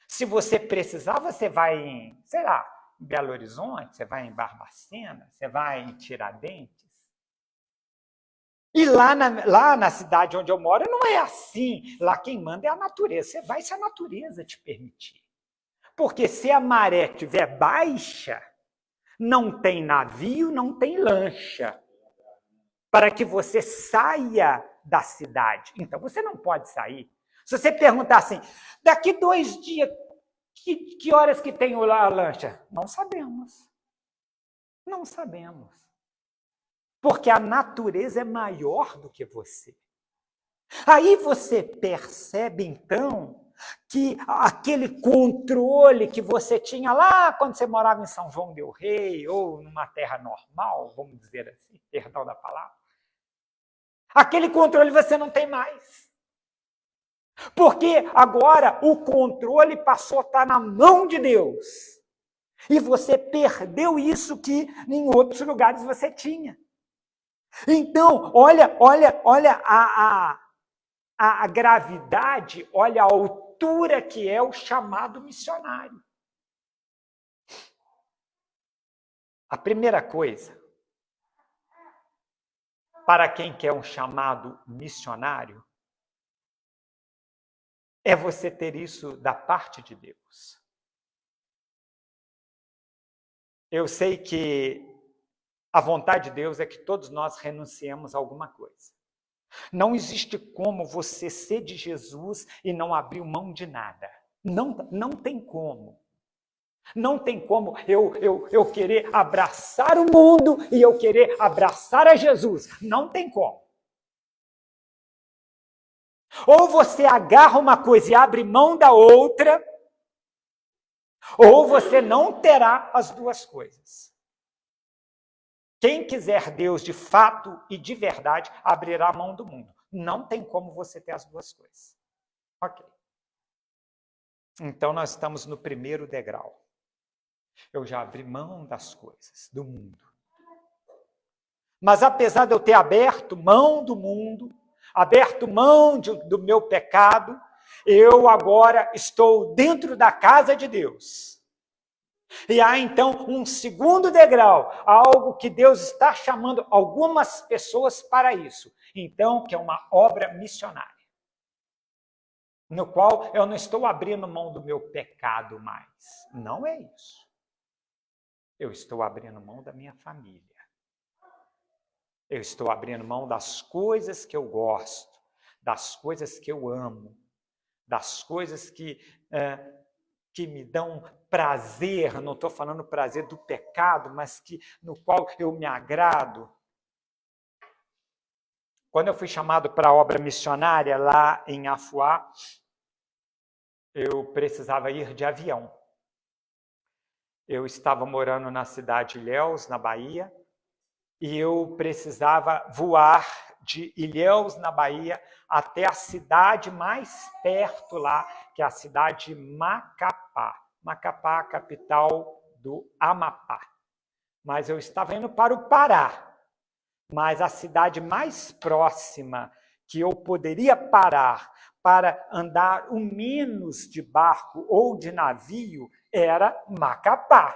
Se você precisar, você vai em, sei lá, em Belo Horizonte, você vai em Barbacena, você vai em Tiradentes. E lá na cidade onde eu moro não é assim. Lá quem manda é a natureza. Você vai se a natureza te permitir. Porque se a maré estiver baixa, não tem navio, não tem lancha para que você saia da cidade. Então você não pode sair. Se você perguntar assim, daqui 2 dias, que horas que tem a lancha? Não sabemos. Não sabemos. Porque a natureza é maior do que você. Aí você percebe, então, que aquele controle que você tinha lá quando você morava em São João del Rei, ou numa terra normal, vamos dizer assim, perdão da palavra, aquele controle você não tem mais. Porque agora o controle passou a estar na mão de Deus. E você perdeu isso que em outros lugares você tinha. Então, olha a gravidade, olha a altura que é o chamado missionário. A primeira coisa, para quem quer um chamado missionário, é você ter isso da parte de Deus. Eu sei que a vontade de Deus é que todos nós renunciemos a alguma coisa. Não existe como você ser de Jesus e não abrir mão de nada. Não tem como. Não tem como eu querer abraçar o mundo e eu querer abraçar a Jesus. Não tem como. Ou você agarra uma coisa e abre mão da outra, ou você não terá as duas coisas. Quem quiser Deus de fato e de verdade, abrirá a mão do mundo. Não tem como você ter as duas coisas. Ok. Então, nós estamos no primeiro degrau. Eu já abri mão das coisas, do mundo. Mas apesar de eu ter aberto mão do mundo, aberto mão do meu pecado, eu agora estou dentro da casa de Deus. E há então um segundo degrau, algo que Deus está chamando algumas pessoas para isso. Então, que é uma obra missionária. No qual eu não estou abrindo mão do meu pecado mais. Não é isso. Eu estou abrindo mão da minha família. Eu estou abrindo mão das coisas que eu gosto, das coisas que eu amo, das coisas que que me dão prazer, não estou falando prazer do pecado, mas no qual eu me agrado. Quando eu fui chamado para a obra missionária lá em Afuá, eu precisava ir de avião. Eu estava morando na cidade de Ilhéus, na Bahia, e eu precisava voar de Ilhéus, na Bahia, até a cidade mais perto lá, que é a cidade de Macapá. Macapá, capital do Amapá. Mas eu estava indo para o Pará. Mas a cidade mais próxima que eu poderia parar para andar o menos de barco ou de navio era Macapá.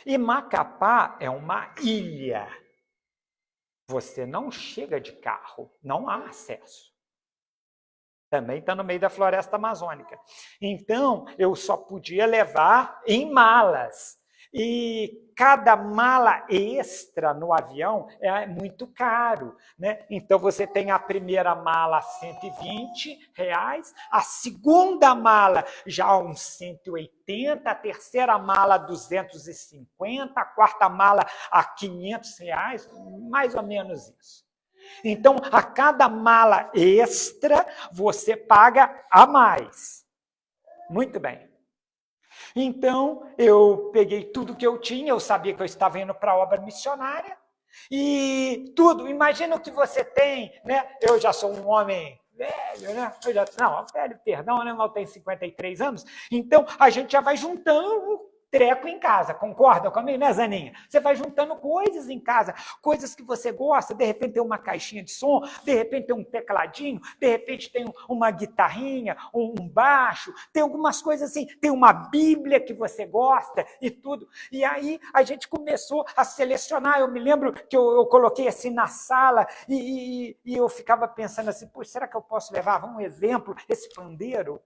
E Macapá é uma ilha. Você não chega de carro, não há acesso. Também está no meio da floresta amazônica. Então, eu só podia levar em malas. E cada mala extra no avião é muito caro, né? Então, você tem a primeira mala R$120, a segunda mala já uns 180, a terceira mala 250, a quarta mala a R$500, mais ou menos isso. Então, a cada mala extra, você paga a mais. Muito bem. Então, eu peguei tudo que eu tinha, eu sabia que eu estava indo para a obra missionária, e tudo, imagina o que você tem, né? Eu já sou um homem velho, né? Velho, perdão, né? Eu tenho 53 anos, então a gente já vai juntando treco em casa, concorda comigo, né, Zaninha? Você vai juntando coisas em casa, coisas que você gosta, de repente tem uma caixinha de som, de repente tem um tecladinho, de repente tem uma guitarrinha, um baixo, tem algumas coisas assim, tem uma Bíblia que você gosta e tudo. E aí a gente começou a selecionar, eu me lembro que eu coloquei assim na sala e eu ficava pensando assim, será que eu posso levar, um exemplo, esse pandeiro?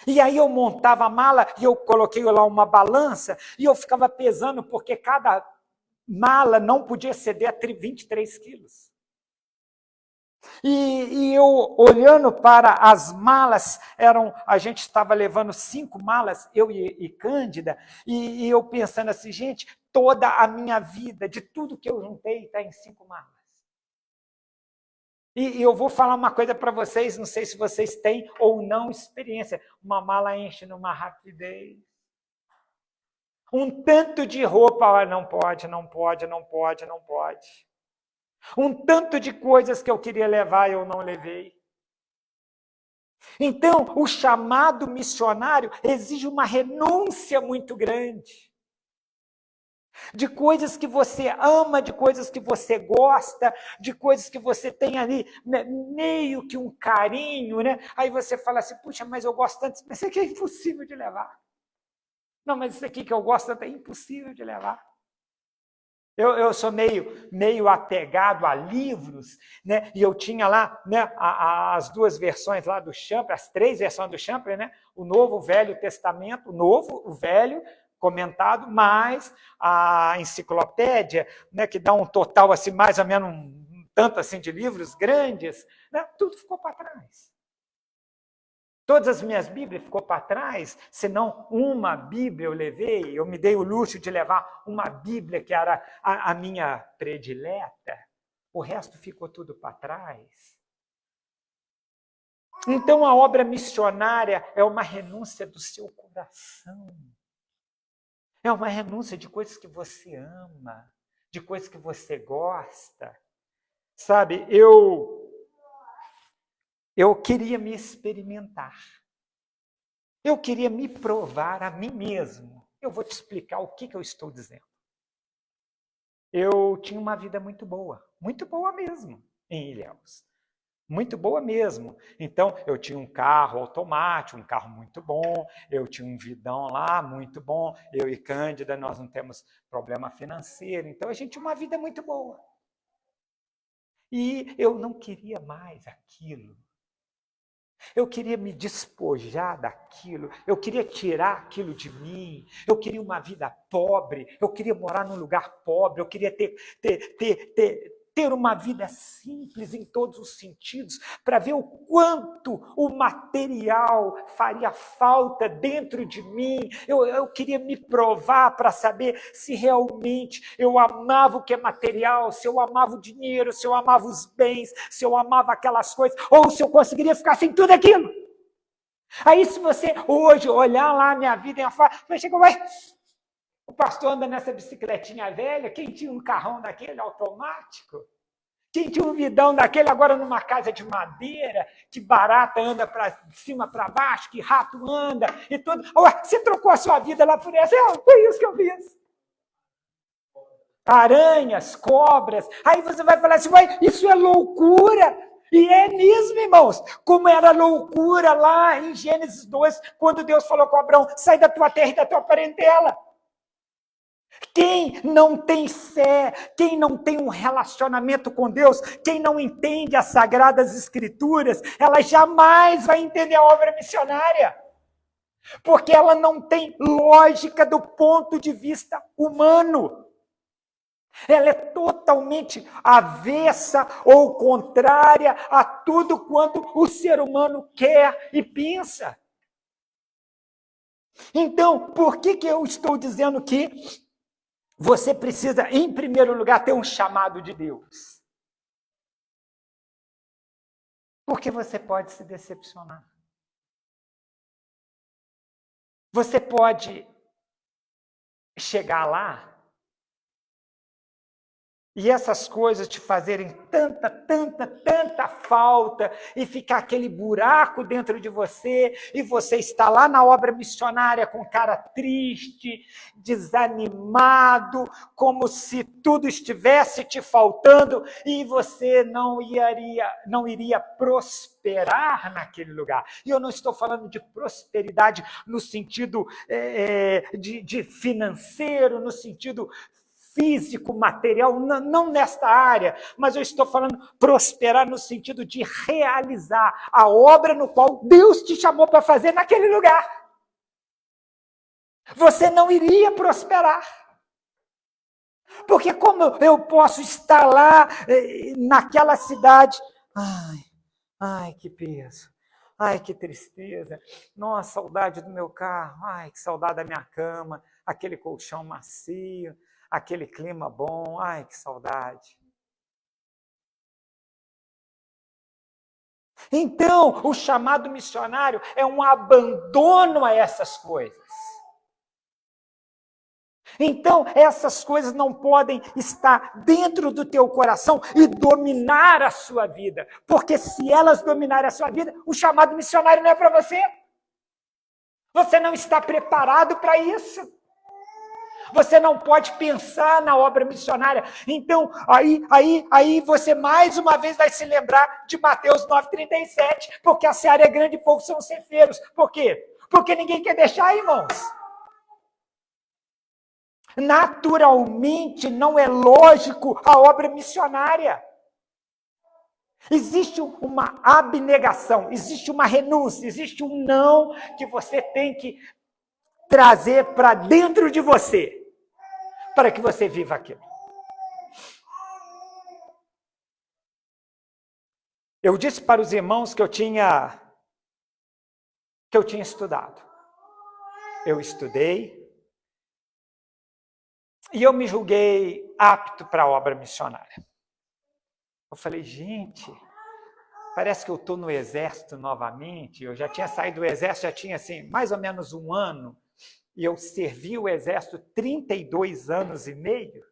E aí eu montava a mala e eu coloquei lá uma balança e eu ficava pesando, porque cada mala não podia exceder a 23 quilos. E eu, olhando para as malas, a gente estava levando 5 malas, eu e Cândida, e eu pensando assim, gente, toda a minha vida, de tudo que eu juntei, está em 5 malas. E eu vou falar uma coisa para vocês, não sei se vocês têm ou não experiência. Uma mala enche numa rapidez. Um tanto de roupa, não pode, não pode, não pode, não pode. Um tanto de coisas que eu queria levar, eu não levei. Então, o chamado missionário exige uma renúncia muito grande. De coisas que você ama, de coisas que você gosta, de coisas que você tem ali, né, meio que um carinho, né? Aí você fala assim, puxa, mas eu gosto tanto, mas isso aqui é impossível de levar. Não, mas isso aqui que eu gosto tanto é impossível de levar. Eu sou meio apegado a livros, né? E eu tinha lá, né, as 2 versões lá do Champlin, as 3 versões do Champlin, né? O Novo, o Velho Testamento, o Novo, o Velho, comentado, mais a enciclopédia, né, que dá um total assim, mais ou menos um tanto assim de livros grandes, né, tudo ficou para trás. Todas as minhas Bíblias ficou para trás, senão uma Bíblia eu levei, eu me dei o luxo de levar uma Bíblia que era a minha predileta, o resto ficou tudo para trás. Então a obra missionária é uma renúncia do seu coração. É uma renúncia de coisas que você ama, de coisas que você gosta. Sabe, eu queria me experimentar. Eu queria me provar a mim mesmo. Eu vou te explicar o que eu estou dizendo. Eu tinha uma vida muito boa mesmo, em Ilhéus. Muito boa mesmo. Então, eu tinha um carro automático, um carro muito bom, eu tinha um vidão lá, muito bom, eu e Cândida, nós não temos problema financeiro, então a gente tinha uma vida muito boa. E eu não queria mais aquilo. Eu queria me despojar daquilo, eu queria tirar aquilo de mim, eu queria uma vida pobre, eu queria morar num lugar pobre, eu queria ter ter uma vida simples em todos os sentidos, para ver o quanto o material faria falta dentro de mim. Eu queria me provar para saber se realmente eu amava o que é material, se eu amava o dinheiro, se eu amava os bens, se eu amava aquelas coisas, ou se eu conseguiria ficar sem tudo aquilo. Aí se você hoje olhar lá a minha vida e falar, vai chegar, o pastor anda nessa bicicletinha velha, quem tinha um carrão daquele automático? Quem tinha um vidão daquele agora numa casa de madeira, que barata anda para cima, para baixo, que rato anda e tudo. Você trocou a sua vida lá por essa? Foi isso que eu fiz. Aranhas, cobras. Aí você vai falar assim, isso é loucura. E é mesmo, irmãos, como era loucura lá em Gênesis 2, quando Deus falou com Abraão, sai da tua terra e da tua parentela. Quem não tem fé, quem não tem um relacionamento com Deus, quem não entende as Sagradas Escrituras, ela jamais vai entender a obra missionária. Porque ela não tem lógica do ponto de vista humano. Ela é totalmente avessa ou contrária a tudo quanto o ser humano quer e pensa. Então, por que eu estou dizendo que você precisa, em primeiro lugar, ter um chamado de Deus? Porque você pode se decepcionar. Você pode chegar lá e essas coisas te fazerem tanta falta e ficar aquele buraco dentro de você e você está lá na obra missionária com cara triste, desanimado, como se tudo estivesse te faltando e você não iria prosperar naquele lugar. E eu não estou falando de prosperidade no sentido de financeiro, no sentido físico, material, não nesta área, mas eu estou falando prosperar no sentido de realizar a obra no qual Deus te chamou para fazer naquele lugar. Você não iria prosperar. Porque como eu posso estar lá naquela cidade, ai, que peso. Ai, que tristeza. Nossa, saudade do meu carro. Ai, que saudade da minha cama, aquele colchão macio, aquele clima bom, ai, que saudade. Então, o chamado missionário é um abandono a essas coisas. Então, essas coisas não podem estar dentro do teu coração e dominar a sua vida. Porque se elas dominarem a sua vida, o chamado missionário não é para você. Você não está preparado para isso. Você não pode pensar na obra missionária. Então, aí você mais uma vez vai se lembrar de Mateus 9,37, porque a seara é grande e poucos são os ceifeiros. Por quê? Porque ninguém quer deixar, irmãos. Naturalmente, não é lógico a obra missionária. Existe uma abnegação, existe uma renúncia, existe um não que você tem que trazer para dentro de você, para que você viva aquilo. Eu disse para os irmãos que eu tinha estudado. Eu estudei e eu me julguei apto para a obra missionária. Eu falei, gente, parece que eu estou no exército novamente. Eu já tinha saído do exército, já tinha assim, mais ou menos 1 ano. E eu servi o exército 32 anos e meio.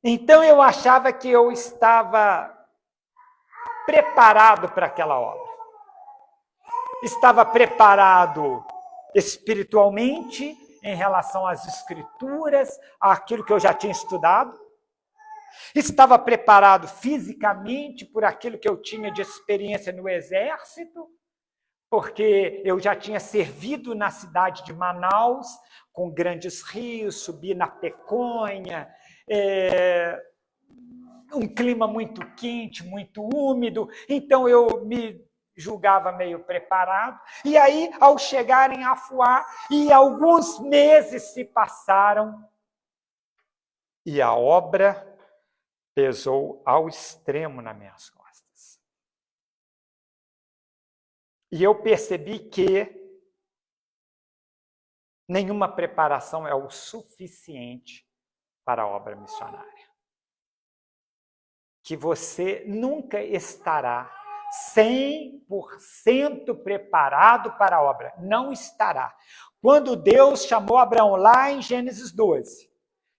Então eu achava que eu estava preparado para aquela obra. Estava preparado espiritualmente em relação às escrituras, àquilo que eu já tinha estudado. Estava preparado fisicamente por aquilo que eu tinha de experiência no exército, porque eu já tinha servido na cidade de Manaus, com grandes rios, subi na Peconha, um clima muito quente, muito úmido, então eu me julgava meio preparado. E aí, ao chegar em Afuá, e alguns meses se passaram, e a obra pesou ao extremo nas minhas costas. E eu percebi que nenhuma preparação é o suficiente para a obra missionária. Que você nunca estará 100% preparado para a obra. Não estará. Quando Deus chamou Abraão lá em Gênesis 12,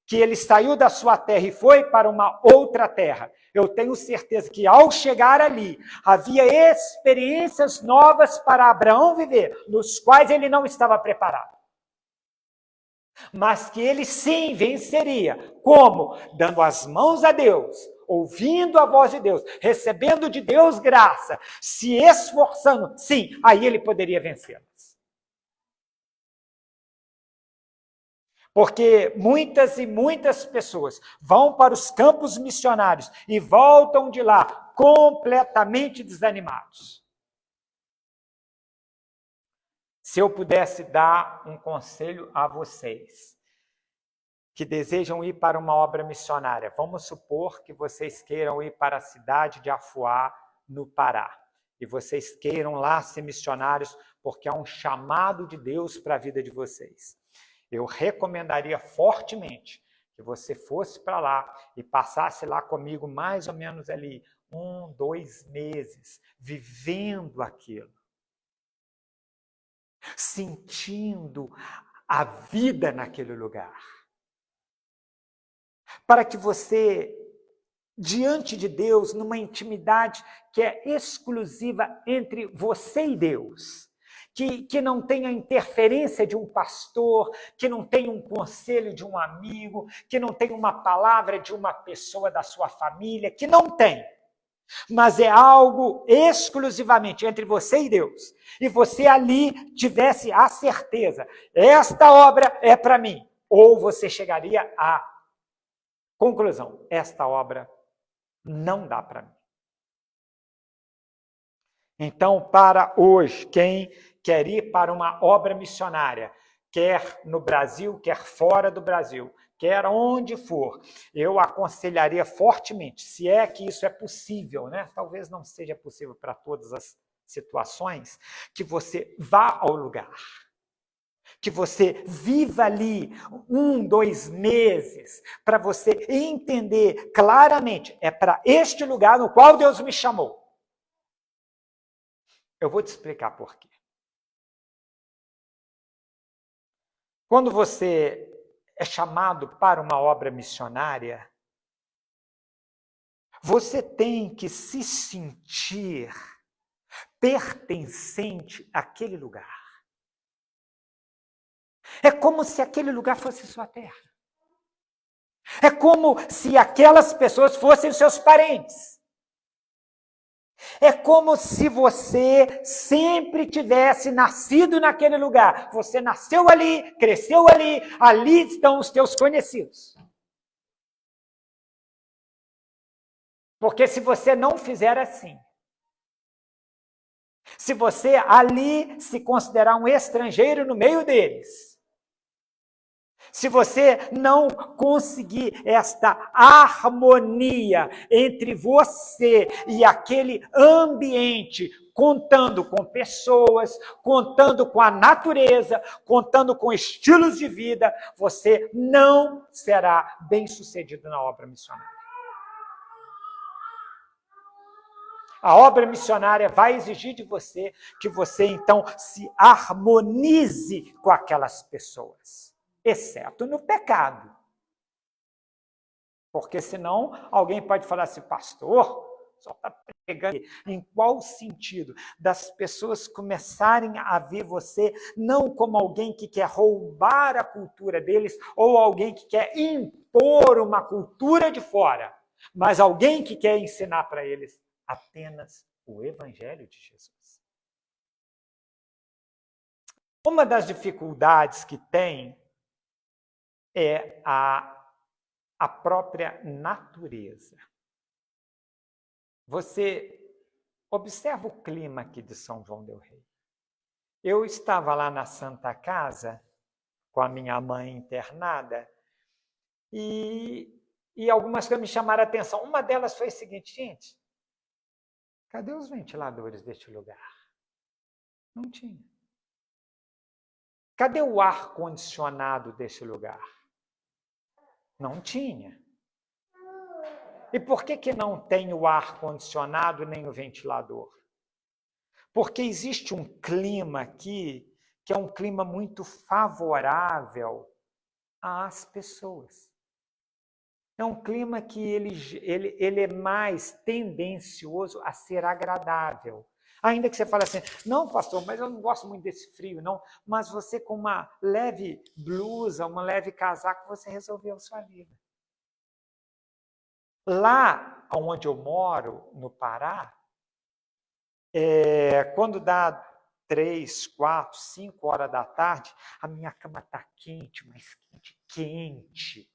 que ele saiu da sua terra e foi para uma outra terra, eu tenho certeza que ao chegar ali, havia experiências novas para Abraão viver, nos quais ele não estava preparado. Mas que ele sim venceria. Como? Dando as mãos a Deus, ouvindo a voz de Deus, recebendo de Deus graça, se esforçando. Sim, aí ele poderia vencê-las. Porque muitas e muitas pessoas vão para os campos missionários e voltam de lá completamente desanimados. Se eu pudesse dar um conselho a vocês que desejam ir para uma obra missionária, vamos supor que vocês queiram ir para a cidade de Afuá, no Pará, e vocês queiram lá ser missionários porque há um chamado de Deus para a vida de vocês. Eu recomendaria fortemente que você fosse para lá e passasse lá comigo mais ou menos ali 1, 2 meses, vivendo aquilo. Sentindo a vida naquele lugar. Para que você, diante de Deus, numa intimidade que é exclusiva entre você e Deus, que não tenha interferência de um pastor, que não tenha um conselho de um amigo, que não tenha uma palavra de uma pessoa da sua família, que não tem. Mas é algo exclusivamente entre você e Deus. E você ali tivesse a certeza, esta obra é para mim. Ou você chegaria à conclusão, esta obra não dá para mim. Então, para hoje, quem quer ir para uma obra missionária, quer no Brasil, quer fora do Brasil, quer onde for, eu aconselharia fortemente, se é que isso é possível, né? Talvez não seja possível para todas as situações, que você vá ao lugar, que você viva ali 1, 2 meses, para você entender claramente, é para este lugar no qual Deus me chamou. Eu vou te explicar por quê. Quando você é chamado para uma obra missionária, você tem que se sentir pertencente àquele lugar. É como se aquele lugar fosse sua terra. É como se aquelas pessoas fossem seus parentes. É como se você sempre tivesse nascido naquele lugar. Você nasceu ali, cresceu ali, ali estão os teus conhecidos. Porque se você não fizer assim, se você ali se considerar um estrangeiro no meio deles, se você não conseguir esta harmonia entre você e aquele ambiente, contando com pessoas, contando com a natureza, contando com estilos de vida, você não será bem-sucedido na obra missionária. A obra missionária vai exigir de você que você, então, se harmonize com aquelas pessoas. Exceto no pecado. Porque senão alguém pode falar assim, pastor, só está pregando. Em qual sentido? Das pessoas começarem a ver você não como alguém que quer roubar a cultura deles ou alguém que quer impor uma cultura de fora, mas alguém que quer ensinar para eles apenas o Evangelho de Jesus. Uma das dificuldades que tem é a própria natureza. Você observa o clima aqui de São João del Rei. Eu estava lá na Santa Casa, com a minha mãe internada, e algumas coisas me chamaram a atenção. Uma delas foi a seguinte, gente, cadê os ventiladores deste lugar? Não tinha. Cadê o ar-condicionado deste lugar? Não tinha. E por que não tem o ar-condicionado nem o ventilador? Porque existe um clima aqui que é um clima muito favorável às pessoas. É um clima que ele é mais tendencioso a ser agradável. Ainda que você fale assim, não, pastor, mas eu não gosto muito desse frio, não. Mas você com uma leve blusa, uma leve casaco, você resolveu a sua vida. Lá onde eu moro, no Pará, quando dá 3, 4, 5 horas da tarde, a minha cama está quente, mas quente.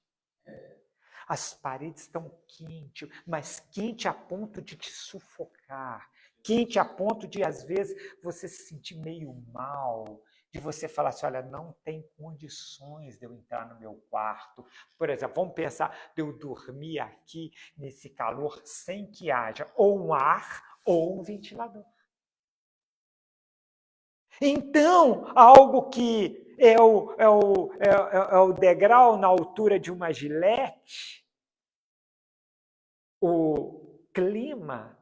As paredes estão quentes, mas quente a ponto de te sufocar. Quente a ponto de, às vezes, você se sentir meio mal, de você falar assim, olha, não tem condições de eu entrar no meu quarto. Por exemplo, vamos pensar de eu dormir aqui nesse calor sem que haja ou um ar ou um ventilador. Então, algo que é o degrau na altura de uma gilete, o clima,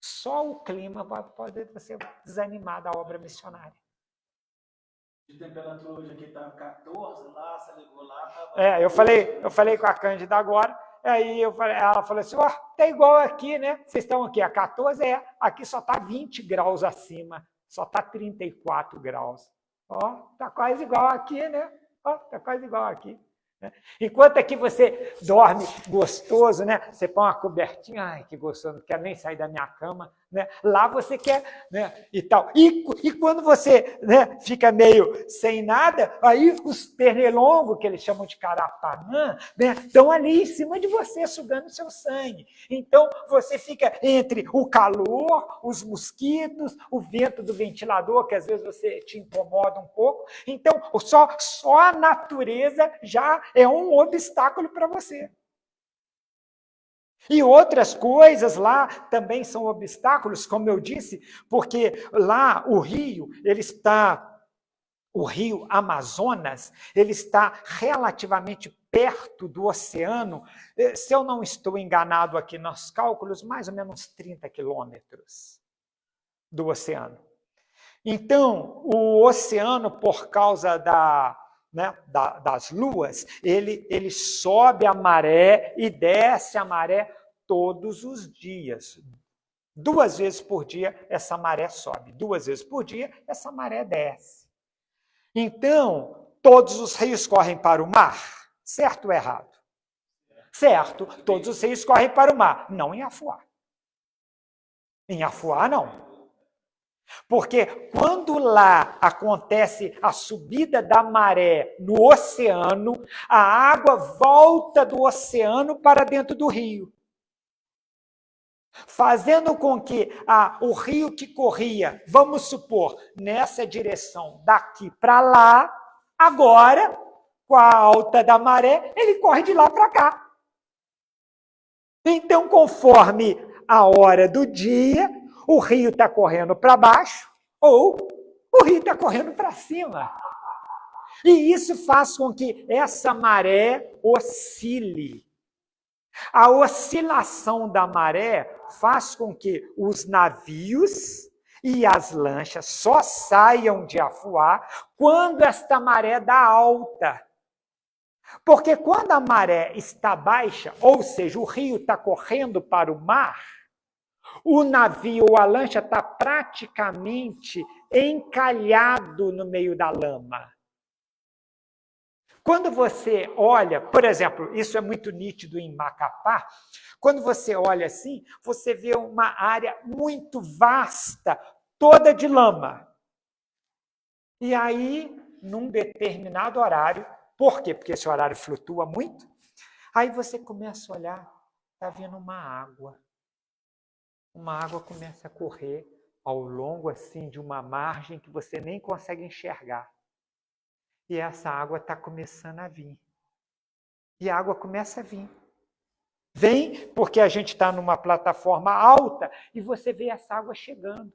só o clima pode você desanimar da obra missionária. De temperatura hoje aqui está 14, lá, você ligou lá, estava... Eu falei com a Cândida agora, aí ela falou assim, tá igual aqui, né? Vocês estão aqui a 14? Aqui só está 20 graus acima, só está 34 graus. Tá quase igual aqui, né? Tá quase igual aqui. Enquanto aqui você dorme gostoso, né? Você põe uma cobertinha, ai, que gostoso, não quero nem sair da minha cama, né? Lá você quer, né? E tal. E quando você, né, fica meio sem nada, aí os pernilongos, que eles chamam de carapanã, né, estão ali em cima de você, sugando o seu sangue. Então, você fica entre o calor, os mosquitos, o vento do ventilador, que às vezes você te incomoda um pouco. Então, só a natureza já é um obstáculo para você. E outras coisas lá também são obstáculos, como eu disse, porque lá o rio Amazonas, ele está relativamente perto do oceano, se eu não estou enganado aqui nos cálculos, mais ou menos 30 quilômetros do oceano. Então, o oceano, por causa das luas, ele sobe a maré e desce a maré todos os dias. 2 vezes por dia essa maré sobe, 2 vezes por dia essa maré desce. Então, todos os rios correm para o mar, certo ou errado? Certo, todos os rios correm para o mar, não em Afuá. Em Afuá, não. Porque quando lá acontece a subida da maré no oceano, a água volta do oceano para dentro do rio, fazendo com que o rio que corria, vamos supor, nessa direção daqui para lá, agora, com a alta da maré, ele corre de lá para cá. Então, conforme a hora do dia, o rio está correndo para baixo ou o rio está correndo para cima. E isso faz com que essa maré oscile. A oscilação da maré faz com que os navios e as lanchas só saiam de Afuá quando esta maré dá alta. Porque quando a maré está baixa, ou seja, o rio está correndo para o mar, o navio ou a lancha está praticamente encalhado no meio da lama. Quando você olha, por exemplo, isso é muito nítido em Macapá, quando você olha assim, você vê uma área muito vasta, toda de lama. E aí, num determinado horário, por quê? Porque esse horário flutua muito. Aí você começa a olhar, está vindo uma água. Uma água começa a correr ao longo assim de uma margem que você nem consegue enxergar. E essa água está começando a vir. E a água começa a vir. Vem porque a gente está numa plataforma alta e você vê essa água chegando.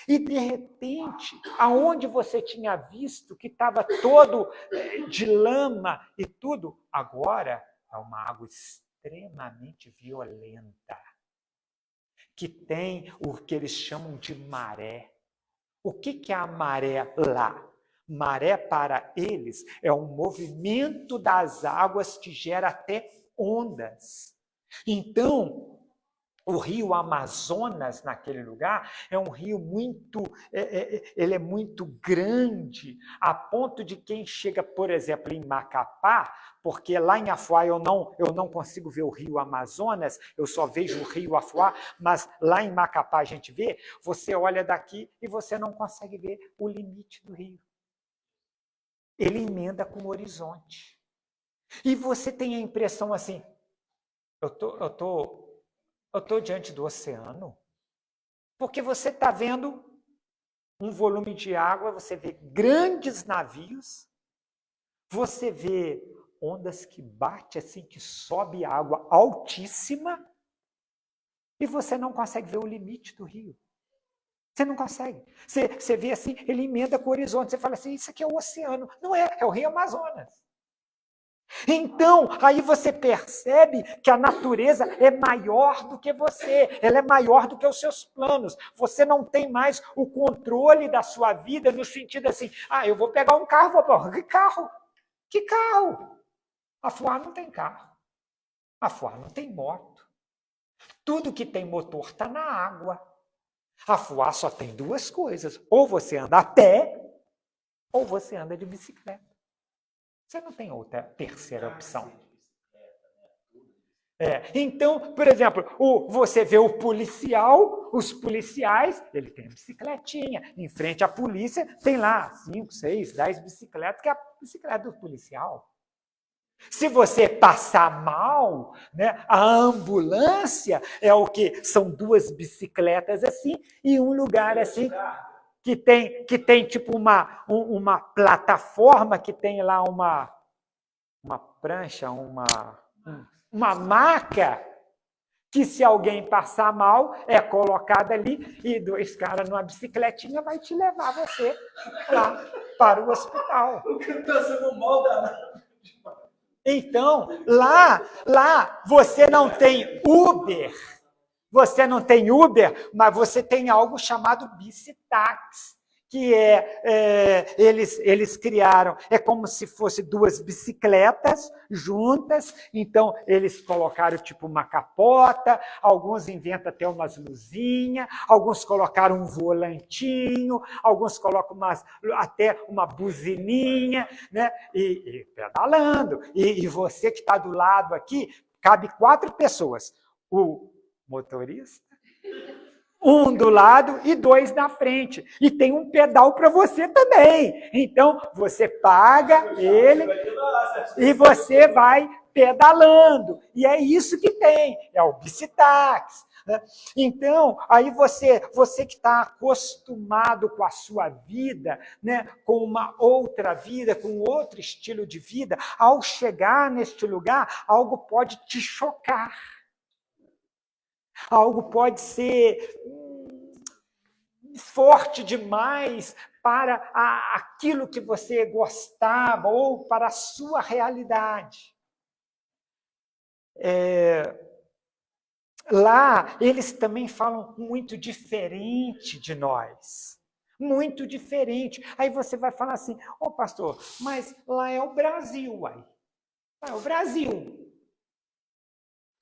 E, de repente, aonde você tinha visto que estava todo de lama e tudo, agora é uma água extremamente violenta, que tem o que eles chamam de maré. O que é a maré lá? Maré, para eles, é um movimento das águas que gera até ondas. Então, o rio Amazonas, naquele lugar, é um rio ele é muito grande, a ponto de quem chega, por exemplo, em Macapá, porque lá em Afuá eu não consigo ver o rio Amazonas, eu só vejo o rio Afuá, mas lá em Macapá a gente vê, você olha daqui e você não consegue ver o limite do rio. Ele emenda com o horizonte. E você tem a impressão assim, eu estou diante do oceano, porque você está vendo um volume de água, você vê grandes navios, você vê ondas que batem assim, que sobe água altíssima, e você não consegue ver o limite do rio. Você não consegue. Você vê assim, ele emenda com o horizonte, você fala assim, isso aqui é o oceano. Não é, é o rio Amazonas. Então, aí você percebe que a natureza é maior do que você, ela é maior do que os seus planos. Você não tem mais o controle da sua vida no sentido assim, eu vou pegar um carro, vou pegar que carro? Que carro? Afuá não tem carro. Afuá não tem moto. Tudo que tem motor está na água. Afuá só tem duas coisas, ou você anda a pé, ou você anda de bicicleta. Você não tem outra terceira opção. Então, por exemplo, você vê o policial, os policiais, ele tem bicicletinha. Em frente à polícia, tem lá 5, 6, 10 bicicletas, que é a bicicleta do policial. Se você passar mal, né, a ambulância é o quê? São duas bicicletas assim e um lugar assim que tem tipo uma plataforma, que tem lá uma prancha, uma maca, que se alguém passar mal, é colocada ali e 2 caras numa bicicletinha vai te levar você lá para o hospital. O que está sendo mal danado. Então, lá você não tem Uber, mas você tem algo chamado bicitaxi, que eles criaram, é como se fosse 2 bicicletas juntas, então eles colocaram tipo uma capota, alguns inventam até umas luzinhas, alguns colocaram um volantinho, alguns colocam até uma buzininha, né? E pedalando, e você que está do lado aqui, cabe 4 pessoas, o motorista, um do lado e 2 na frente. E tem um pedal para você também. Então, você paga ele e você vai pedalando. E é isso que tem. É o bicitaxi. Então, aí você que está acostumado com a sua vida, né, com uma outra vida, com outro estilo de vida, ao chegar neste lugar, algo pode te chocar. Algo pode ser forte demais para aquilo que você gostava ou para a sua realidade. Lá, eles também falam muito diferente de nós. Muito diferente. Aí você vai falar assim, pastor, mas lá é o Brasil, aí. É o Brasil.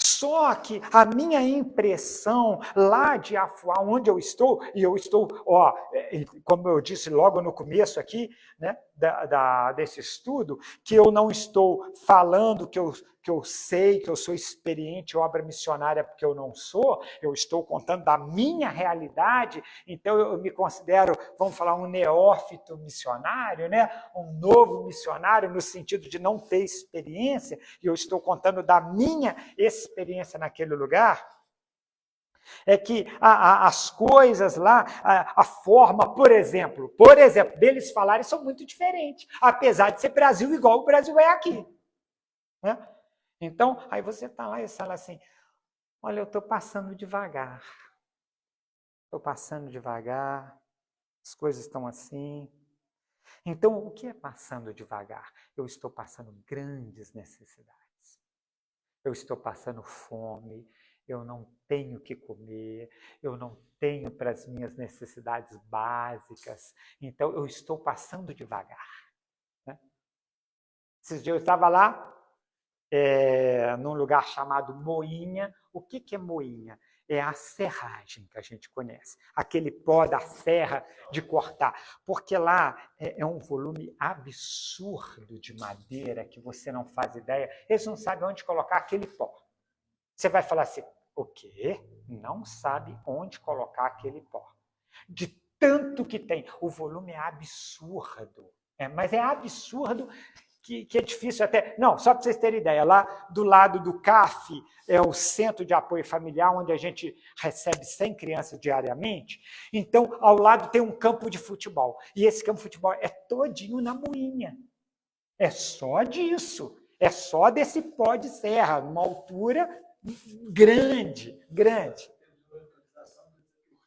Só que a minha impressão lá de Afuá, onde eu estou, e eu estou, como eu disse logo no começo aqui, né, desse estudo, que eu não estou falando que eu sei, que eu sou experiente em obra missionária, porque eu não sou, eu estou contando da minha realidade, então eu me considero, vamos falar, um neófito missionário, né? Um novo missionário, no sentido de não ter experiência, e eu estou contando da minha experiência naquele lugar. É que as coisas lá, a forma, por exemplo, deles falarem são muito diferentes, apesar de ser Brasil igual o Brasil é aqui. Né? Então, aí você está lá e fala assim, olha, eu estou passando devagar. Estou passando devagar, as coisas estão assim. Então, o que é passando devagar? Eu estou passando grandes necessidades. Eu estou passando fome, eu não tenho o que comer, eu não tenho para as minhas necessidades básicas. Então, eu estou passando devagar. Né? Esses dias eu estava lá, num lugar chamado Moinha. O que é Moinha? É a serragem que a gente conhece, aquele pó da serra de cortar, porque lá é um volume absurdo de madeira que você não faz ideia, eles não sabem onde colocar aquele pó. Você vai falar assim, o quê? Não sabe onde colocar aquele pó. De tanto que tem, o volume é absurdo, mas é absurdo que é difícil até... Não, só para vocês terem ideia, lá do lado do CAF, é o Centro de Apoio Familiar, onde a gente recebe 100 crianças diariamente. Então, ao lado tem um campo de futebol. E esse campo de futebol é todinho na Moinha. É só disso. É só desse pó de serra, uma altura grande, grande. O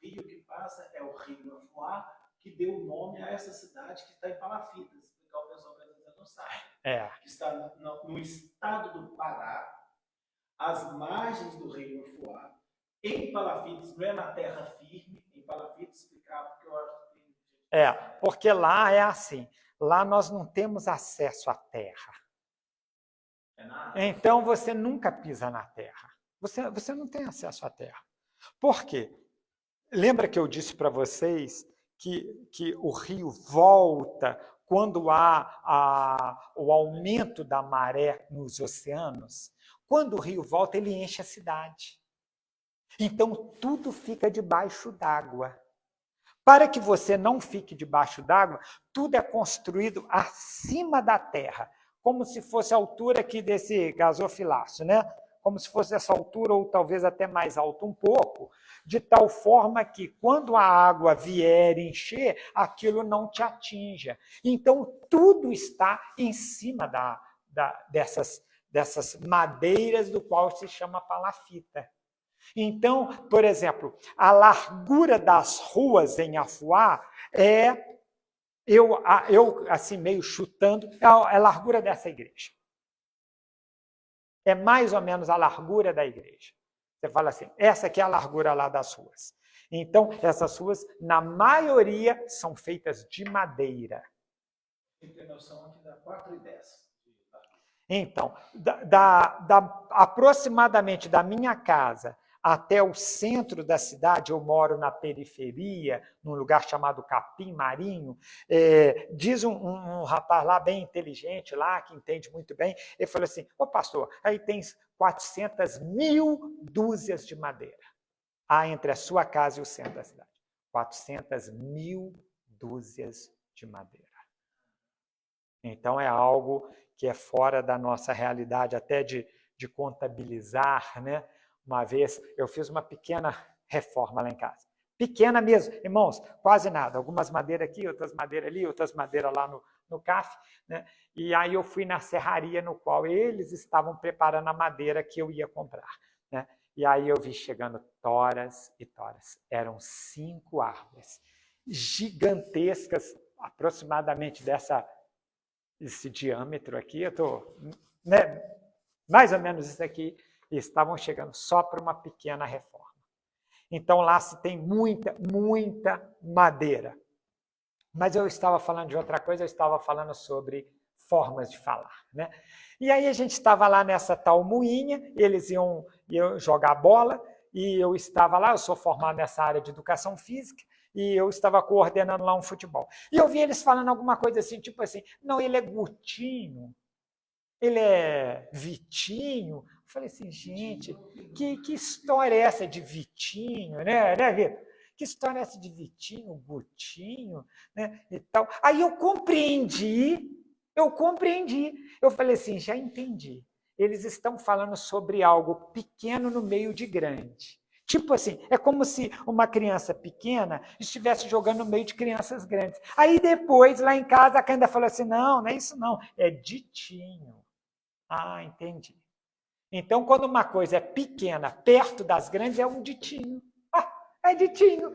rio que passa é o Rio Afuá, que deu o nome a essa cidade que está em Palafitas. Explicar o pessoal que às vezes não sabe. Que está no estado do Pará, às margens do Rio Afuá, em Palafitas, não é na terra firme, em Palafitas, explicar porque eu acho que tem... porque lá é assim, lá nós não temos acesso à terra. Então você nunca pisa na terra. Você não tem acesso à terra. Por quê? Lembra que eu disse para vocês que o rio volta quando há o aumento da maré nos oceanos? Quando o rio volta, ele enche a cidade. Então, tudo fica debaixo d'água. Para que você não fique debaixo d'água, tudo é construído acima da terra, como se fosse a altura aqui desse gasofilácio, né? Como se fosse essa altura, ou talvez até mais alto um pouco, de tal forma que, quando a água vier encher, aquilo não te atinja. Então, tudo está em cima dessas madeiras, do qual se chama palafita. Então, por exemplo, a largura das ruas em Afuá eu assim, meio chutando, é a largura dessa igreja. É mais ou menos a largura da igreja. Você fala assim, essa aqui é a largura lá das ruas. Então, essas ruas, na maioria, são feitas de madeira. Tem noção aqui da 4,10. Então, aproximadamente da minha casa até o centro da cidade, eu moro na periferia, num lugar chamado Capim Marinho, diz um rapaz lá bem inteligente, lá que entende muito bem, ele falou assim, ô pastor, aí tem 400.000 dúzias de madeira, entre a sua casa e o centro da cidade. 400.000 dúzias de madeira. Então, é algo que é fora da nossa realidade, até de contabilizar, né? Uma vez eu fiz uma pequena reforma lá em casa. Pequena mesmo, irmãos, quase nada. Algumas madeiras aqui, outras madeiras ali, outras madeiras lá no CAF. Né? E aí eu fui na serraria no qual eles estavam preparando a madeira que eu ia comprar. Né? E aí eu vi chegando toras e toras. Eram 5 árvores gigantescas, aproximadamente esse diâmetro aqui. Eu estou... Né? Mais ou menos isso aqui. E estavam chegando só para uma pequena reforma. Então, lá se tem muita, muita madeira. Mas eu estava falando de outra coisa, eu estava falando sobre formas de falar. Né? E aí a gente estava lá nessa tal moinha, eles iam jogar bola, e eu estava lá, eu sou formado nessa área de educação física, e eu estava coordenando lá um futebol. E eu vi eles falando alguma coisa assim, tipo assim, não, ele é Gutinho, ele é Vitinho. Eu falei assim, gente, que história é essa de Vitinho, né, Vitor? Que história é essa de Vitinho, Gutinho, né, e tal. Aí eu compreendi. Eu falei assim, já entendi. Eles estão falando sobre algo pequeno no meio de grande. Tipo assim, é como se uma criança pequena estivesse jogando no meio de crianças grandes. Aí depois, lá em casa, a Canda falou assim, não é isso não, é ditinho. Ah, entendi. Então, quando uma coisa é pequena, perto das grandes, é um ditinho. É ditinho.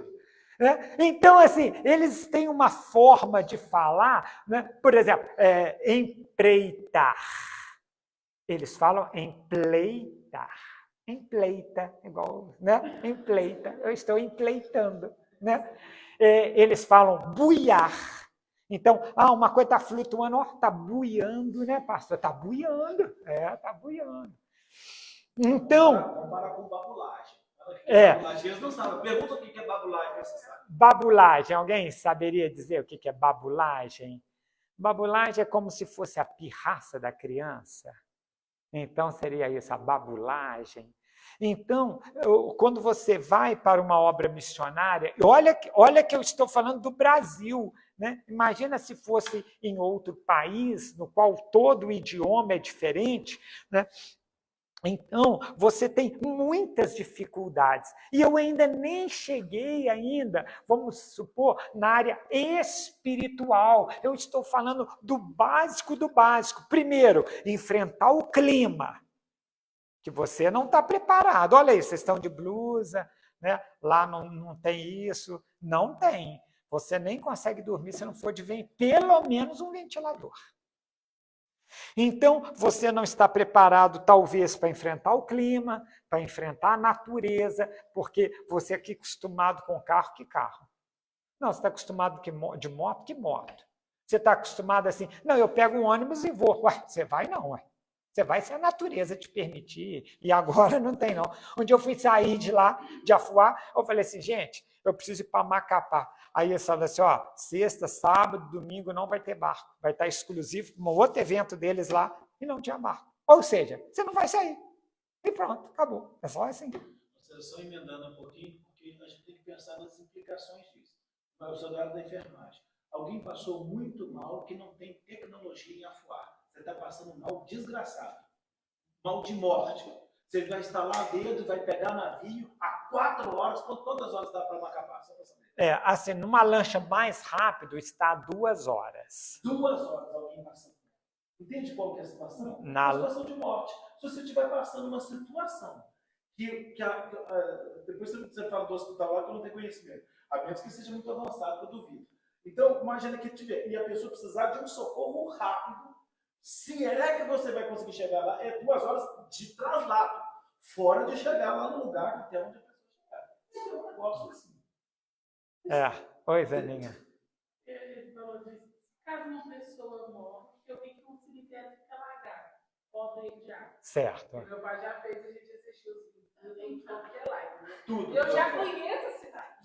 Né? Então, assim, eles têm uma forma de falar, né? Por exemplo, empreitar. Eles falam empleitar. Empleita, igual, né? Empleita. Eu estou empleitando, né? Eles falam buiar. Então, uma coisa está flutuando, está buiando, né, pastor? Está buiando. Está buiando. Então... Compara com babulagem. Babulagem. Eles não sabem. Pergunta o que é babulagem, você sabe. Babulagem. Alguém saberia dizer o que é babulagem? Babulagem é como se fosse a pirraça da criança. Então, seria isso, a babulagem. Então, quando você vai para uma obra missionária, olha que eu estou falando do Brasil, né? Imagina se fosse em outro país, no qual todo o idioma é diferente, né? Então, você tem muitas dificuldades. E eu ainda nem cheguei ainda, vamos supor, na área espiritual. Eu estou falando do básico do básico. Primeiro, enfrentar o clima, que você não está preparado. Olha aí, vocês estão de blusa, né? Lá não tem isso. Não tem. Você nem consegue dormir se não for de pelo menos um ventilador. Então, você não está preparado, talvez, para enfrentar o clima, para enfrentar a natureza, porque você aqui é acostumado com carro, que carro? Não, você está acostumado de moto, que moto? Você está acostumado assim, não, eu pego um ônibus e vou. Ué, você vai não, ué. Você vai se a natureza te permitir, e agora não tem não. Um dia eu fui sair de lá, de Afuá, eu falei assim, gente, eu preciso ir para Macapá. Aí eles falaram assim, sexta, sábado, domingo não vai ter barco. Vai estar exclusivo para um outro evento deles lá e não tinha barco. Ou seja, você não vai sair. E pronto, acabou. É só assim. Só emendando um pouquinho, porque a gente tem que pensar nas implicações disso. Eu sou da área da enfermagem. Alguém passou muito mal que não tem tecnologia em Afuá. Você está passando mal desgraçado. Mal de morte. Você vai instalar dedo, vai pegar navio a 4 horas. Quantas horas dá para Macapá? Só para saber. Assim, numa lancha mais rápido está 2 horas. 2 horas alguém passando. Entende qual que é a situação? Uma situação de morte. Se você estiver passando uma situação depois você fala do hospital lá que eu não tenho conhecimento, a menos que seja muito avançado, eu duvido. Então, imagina que tiver, e a pessoa precisar de um socorro rápido, se é que você vai conseguir chegar lá, é 2 horas de traslado, fora de chegar lá no lugar até onde a pessoa chegar. Isso é um negócio assim. Oi, Zaninha. Ele falou disso. Caso uma pessoa morre, eu vi que um cemitério fica lagado. Podem já. Certo. Meu pai já fez, a gente assistiu os vídeos em qualquer live, né? Tudo. Eu já conheço a cidade.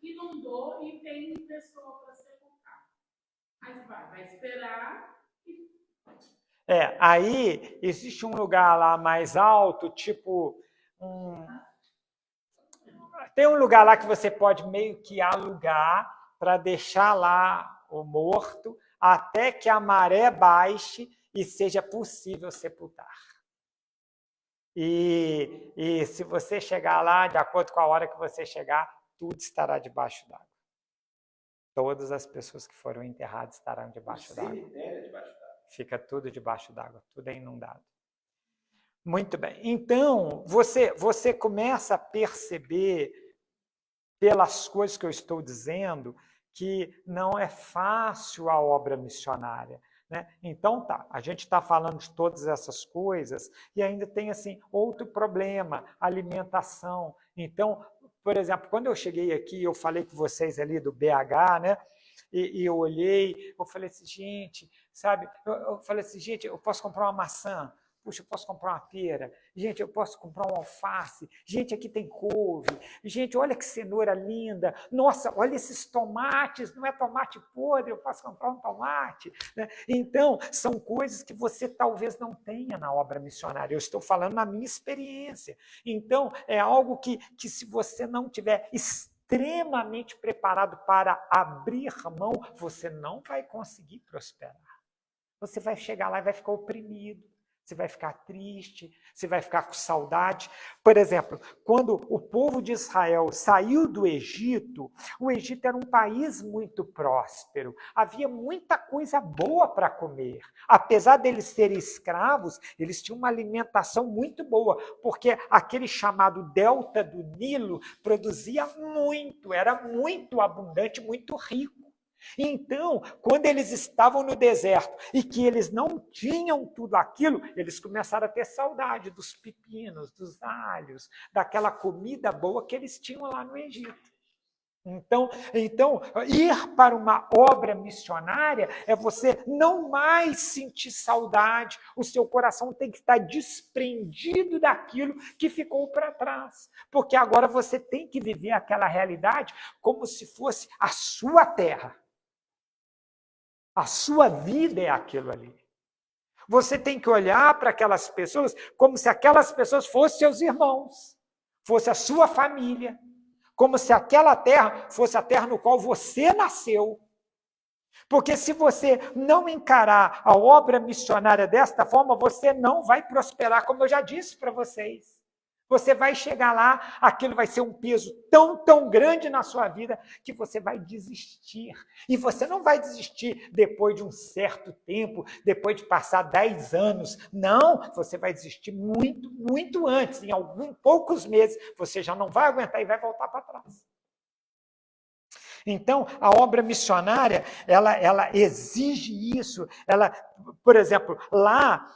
Inundou e tem pessoa para sepultar. Mas vai esperar. Aí existe um lugar lá mais alto, tipo tem um lugar lá que você pode meio que alugar para deixar lá o morto até que a maré baixe e seja possível sepultar. E se você chegar lá, de acordo com a hora que você chegar, tudo estará debaixo d'água. Todas as pessoas que foram enterradas estarão debaixo d'água. Fica tudo debaixo d'água, tudo é inundado. Muito bem. Então, você começa a perceber, pelas coisas que eu estou dizendo, que não é fácil a obra missionária. Né? Então, a gente está falando de todas essas coisas e ainda tem assim outro problema, alimentação. Então, por exemplo, quando eu cheguei aqui, eu falei com vocês ali do BH, né? E eu olhei, eu falei assim, gente, sabe? Eu falei assim, gente, eu posso comprar uma maçã? Puxa, eu posso comprar uma pera. Gente, eu posso comprar um alface. Gente, aqui tem couve. Gente, olha que cenoura linda. Nossa, olha esses tomates. Não é tomate podre, eu posso comprar um tomate. Né? Então, são coisas que você talvez não tenha na obra missionária. Eu estou falando na minha experiência. Então, é algo que se você não tiver extremamente preparado para abrir mão, você não vai conseguir prosperar. Você vai chegar lá e vai ficar oprimido. você vai ficar triste, você vai ficar com saudade. Por exemplo, quando o povo de Israel saiu do Egito, o Egito era um país muito próspero, havia muita coisa boa para comer. Apesar deles serem escravos, eles tinham uma alimentação muito boa, porque aquele chamado delta do Nilo produzia muito, era muito abundante, muito rico. Então, quando eles estavam no deserto e que eles não tinham tudo aquilo, eles começaram a ter saudade dos pepinos, dos alhos, daquela comida boa que eles tinham lá no Egito. Então, ir para uma obra missionária é você não mais sentir saudade, o seu coração tem que estar desprendido daquilo que ficou para trás, porque agora você tem que viver aquela realidade como se fosse a sua terra. A sua vida é aquilo ali. Você tem que olhar para aquelas pessoas como se aquelas pessoas fossem seus irmãos, fosse a sua família, como se aquela terra fosse a terra no qual você nasceu. Porque se você não encarar a obra missionária desta forma, você não vai prosperar, como eu já disse para vocês. Você vai chegar lá, aquilo vai ser um peso tão grande na sua vida que você vai desistir. E você não vai desistir depois de um certo tempo, depois de passar 10 anos. Não, você vai desistir muito antes. Em poucos meses, você já não vai aguentar e vai voltar para trás. Então, a obra missionária, ela exige isso. Ela, por exemplo, lá...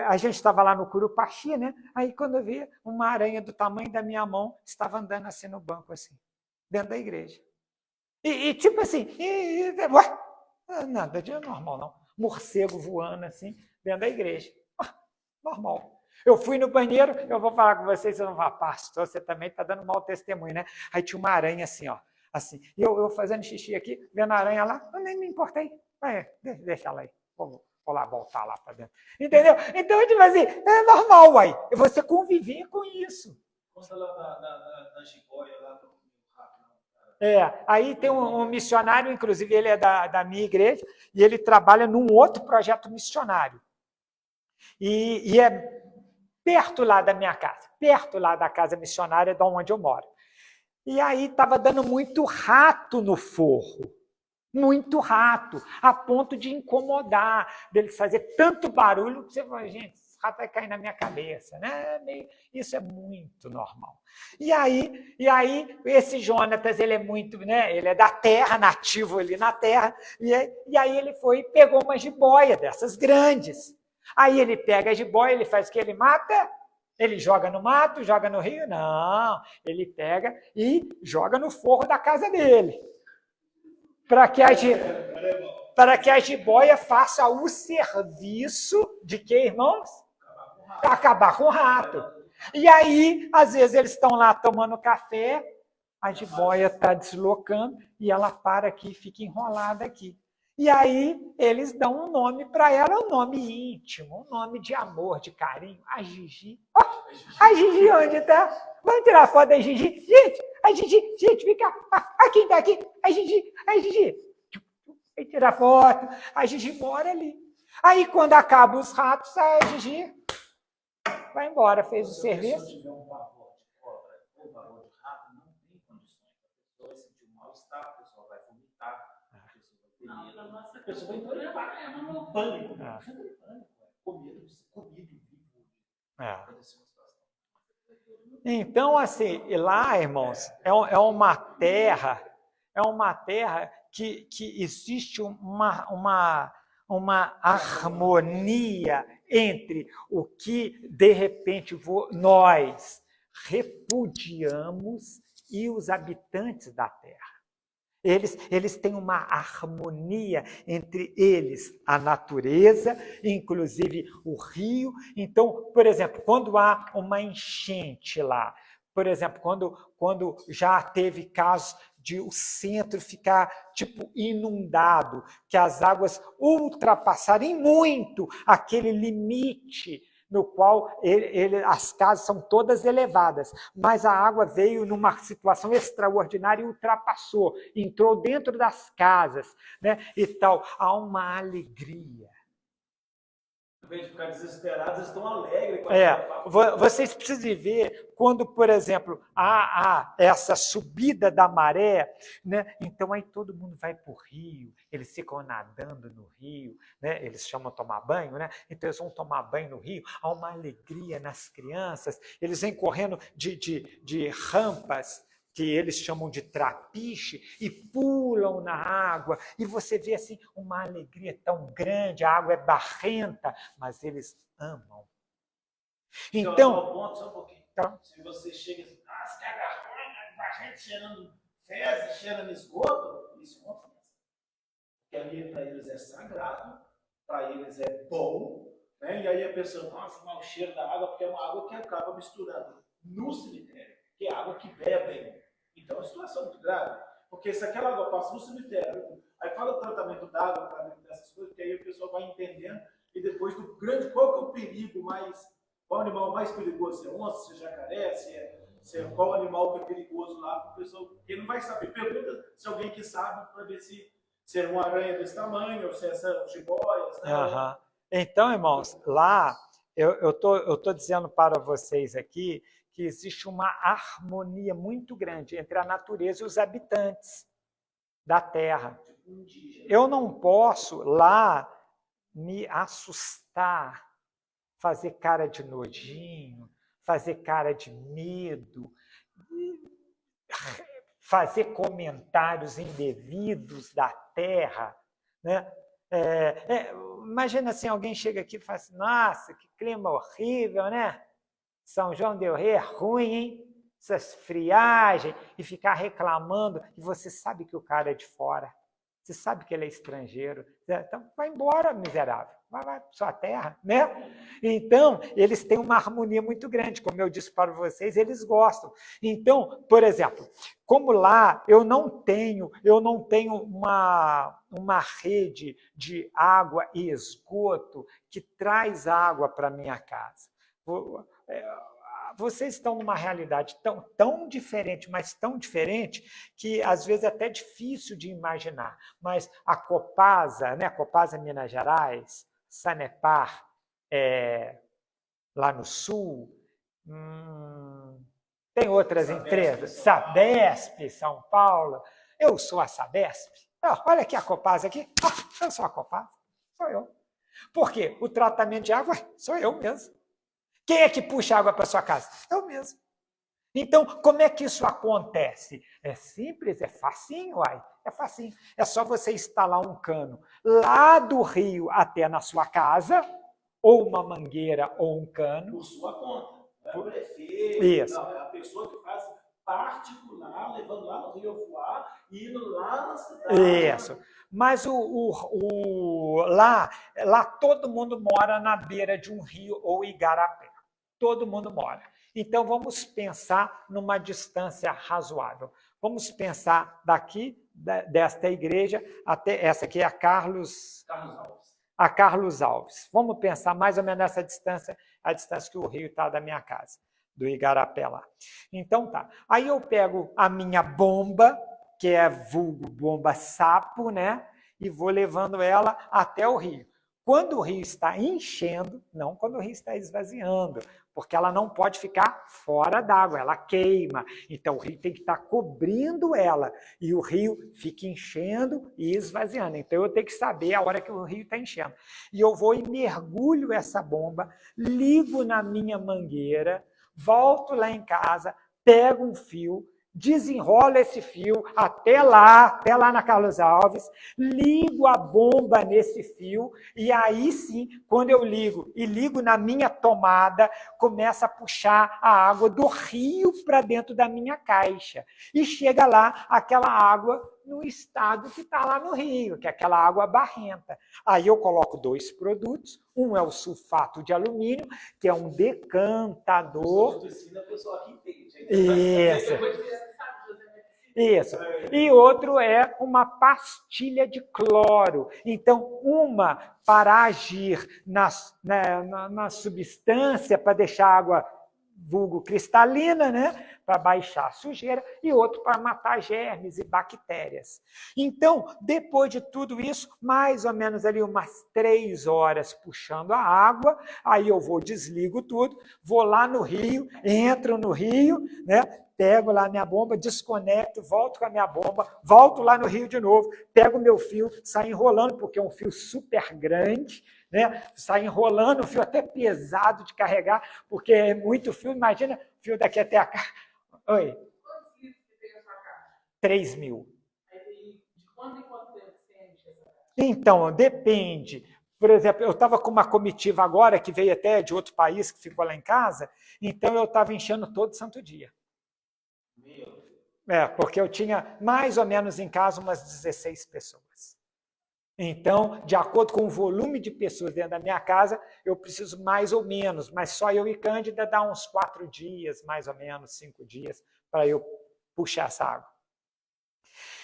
A gente estava lá no Curupaxi, né? Aí quando eu vi uma aranha do tamanho da minha mão, estava andando assim no banco, assim, dentro da igreja. E tipo assim, nada de normal, não. Morcego voando assim, dentro da igreja. Normal. Eu fui no banheiro, eu vou falar com vocês, eu não vou, pastor, você também está dando mau testemunho, né? Aí tinha uma aranha assim, ó, assim. E eu fazendo xixi aqui, vendo a aranha lá, eu nem me importei. Deixa ela aí, vou lá, voltar lá para dentro. Entendeu? Então, tipo assim, é normal, uai. Você conviver com isso. Conta lá da jiboia, lá do rato. Aí tem um missionário, inclusive ele é da minha igreja, e ele trabalha num outro projeto missionário. E é perto lá da minha casa, perto lá da casa missionária de onde eu moro. E aí estava dando muito rato no forro. Muito rato, a ponto de incomodar, dele fazer tanto barulho que você fala, gente, esse rato vai cair na minha cabeça, né? Isso é muito normal. E aí esse Jonatas, ele é muito, né? Ele é da terra, nativo ali na terra, e aí ele foi e pegou uma jiboia dessas grandes. Aí ele pega a jiboia, ele faz o que? Ele mata? Ele joga no mato, joga no rio? Não, ele pega e joga no forro da casa dele. Para que a jiboia faça o serviço de quê, irmãos? Acabar com o rato. E aí, às vezes, eles estão lá tomando café, a jiboia está deslocando e ela para aqui, fica enrolada aqui. E aí, eles dão um nome para ela, um nome íntimo, um nome de amor, de carinho. A Gigi. A Gigi onde está? Vamos tirar foto da Gigi. Gente, vem cá. Quem está aqui? A Gigi. Vai tirar foto. A Gigi mora ali. Aí, quando acabam os ratos, a Gigi vai embora, fez o serviço. Se tiver um pavor de cobra ou pavor de rato, não tem condições. A pessoa vai sentir um mal-estar, a pessoa vai vomitar, a pessoa vai ter pânico. Você entra em pânico, com medo de ser comido vivo. Então, assim, lá, irmãos, é uma terra que existe uma harmonia entre o que, de repente, nós repudiamos e os habitantes da terra. Eles têm uma harmonia entre eles, a natureza, inclusive o rio. Então, por exemplo, quando há uma enchente lá, por exemplo, quando já teve casos de o centro ficar tipo inundado, que as águas ultrapassarem muito aquele limite no qual as casas são todas elevadas, mas a água veio numa situação extraordinária e ultrapassou, entrou dentro das casas, né, e tal. Há uma alegria. Em vez de ficar desesperados, eles estão alegres com Vocês precisam ver quando, por exemplo, há essa subida da maré, né? Então aí todo mundo vai para o rio, eles ficam nadando no rio, né? Eles chamam tomar banho, né? Então eles vão tomar banho no rio, há uma alegria nas crianças, eles vêm correndo de rampas, que eles chamam de trapiche, e pulam na água, e você vê assim uma alegria tão grande, a água é barrenta, mas eles amam. Então, só um pouquinho. Então, se você chega assim, se caga barrenta, cheirando fezes, cheirando esgoto, isso é uma ofensa. Porque ali para eles é sagrado, para eles é bom, né? E aí a pessoa, nossa, mau cheiro da água, porque é uma água que acaba misturando no cemitério, que é água que bebem. Então, é uma situação muito grave, porque se aquela água passa no cemitério, aí fala o tratamento da água, o tratamento dessas coisas, que aí o pessoal vai entendendo, e depois do grande, qual que é o perigo mais, qual animal mais perigoso, se é onça, se é jacaré, se é qual animal que é perigoso lá, o pessoal, porque não vai saber, pergunta se alguém que sabe, para ver se é uma aranha desse tamanho, ou se é essa jiboias, né? Então, irmãos, lá, eu tô dizendo para vocês aqui, que existe uma harmonia muito grande entre a natureza e os habitantes da Terra. Eu não posso lá me assustar, fazer cara de nojinho, fazer cara de medo, fazer comentários indevidos da Terra, né? Imagina assim, alguém chega aqui e fala assim, nossa, que clima horrível, né? São João del Rei é ruim, hein? Essas friagens, e ficar reclamando, e você sabe que o cara é de fora, você sabe que ele é estrangeiro, então vai embora, miserável, vai para sua terra, né? Então, eles têm uma harmonia muito grande, como eu disse para vocês, eles gostam. Então, por exemplo, como lá eu não tenho uma rede de água e esgoto que traz água para minha casa. Vocês estão numa realidade tão diferente, mas tão diferente, que às vezes é até difícil de imaginar. Mas a Copasa, né? Copasa Minas Gerais, Sanepar, lá no Sul, tem outras empresas, Sabesp, São Paulo. Eu sou a Sabesp. Olha aqui a Copasa aqui. Eu sou a Copasa, sou eu. Por quê? O tratamento de água sou eu mesmo. Quem é que puxa água para sua casa? Eu mesmo. Então, como é que isso acontece? É simples, é facinho, uai. É facinho. É só você instalar um cano lá do rio até na sua casa, ou uma mangueira ou um cano. Por sua conta. Não é o prefeito, isso. Não, é a pessoa que faz particular, levando lá no Rio Afuá e indo lá na cidade. Isso. Mas lá todo mundo mora na beira de um rio ou igarapé. Todo mundo mora. Então, vamos pensar numa distância razoável. Vamos pensar daqui, desta igreja, até essa aqui é a Carlos Alves. A Carlos Alves. Vamos pensar mais ou menos nessa distância, a distância que o rio está da minha casa, do igarapé lá. Então, tá. Aí eu pego a minha bomba, que é vulgo bomba sapo, né? E vou levando ela até o rio. Quando o rio está enchendo, não quando o rio está esvaziando, porque ela não pode ficar fora d'água, ela queima. Então, o rio tem que estar cobrindo ela, e o rio fica enchendo e esvaziando. Então, eu tenho que saber a hora que o rio está enchendo. E eu vou e mergulho essa bomba, ligo na minha mangueira, volto lá em casa, pego um fio, desenrolo esse fio até lá na Carlos Alves, ligo a bomba nesse fio, e aí sim, quando eu ligo na minha tomada, começa a puxar a água do rio para dentro da minha caixa. E chega lá aquela água no estado que está lá no rio, que é aquela água barrenta. Aí eu coloco 2 produtos, um é o sulfato de alumínio, que é um decantador. Isso. E outro é uma pastilha de cloro. Então, uma para agir na substância, para deixar a água vulgo cristalina, né? para baixar a sujeira e outro para matar germes e bactérias. Então, depois de tudo isso, mais ou menos ali umas 3 horas puxando a água, aí eu desligo tudo, vou lá no rio, entro no rio, né? Pego lá a minha bomba, desconecto, volto com a minha bomba, volto lá no rio de novo, pego o meu fio, saio enrolando, porque é um fio super grande, né? Sai enrolando, o fio até pesado de carregar, porque é muito fio. Imagina, fio daqui até a casa. Oi? Quantos litros que tem a sua caixa? 3.000. Aí, de quando em quanto tempo você enche essa caixa? Então, depende. Por exemplo, eu estava com uma comitiva agora, que veio até de outro país, que ficou lá em casa, então eu estava enchendo todo santo dia. Porque eu tinha mais ou menos em casa umas 16 pessoas. Então, de acordo com o volume de pessoas dentro da minha casa, eu preciso mais ou menos, mas só eu e Cândida dá uns 4 dias, mais ou menos, 5 dias, para eu puxar essa água.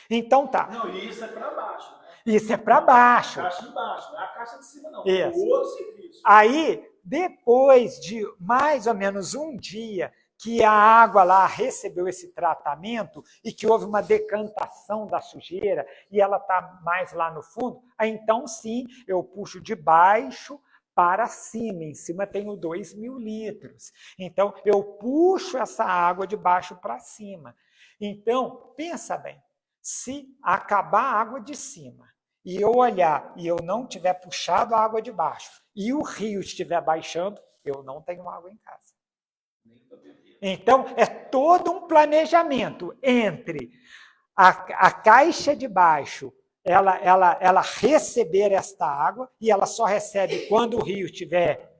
Então tá. Não, e isso é para baixo, né? Isso é para baixo. A caixa de baixo, não é a caixa de cima, não. Isso. O outro serviço. Aí, depois de mais ou menos um dia que a água lá recebeu esse tratamento e que houve uma decantação da sujeira e ela está mais lá no fundo, aí então sim, eu puxo de baixo para cima. Em cima tenho 2.000 litros. Então, eu puxo essa água de baixo para cima. Então, pensa bem, se acabar a água de cima e eu olhar e eu não tiver puxado a água de baixo e o rio estiver baixando, eu não tenho água em casa. Então, é todo um planejamento entre a caixa de baixo, ela receber esta água, e ela só recebe quando o rio estiver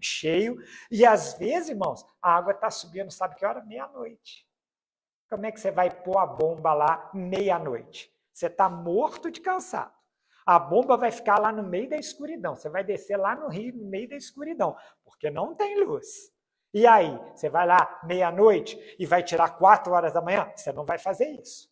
cheio, e às vezes, irmãos, a água está subindo, sabe que hora? Meia-noite. Como é que você vai pôr a bomba lá meia-noite? Você está morto de cansado. A bomba vai ficar lá no meio da escuridão. Você vai descer lá no rio, no meio da escuridão, porque não tem luz. E aí, você vai lá meia-noite e vai tirar 4 horas da manhã? Você não vai fazer isso.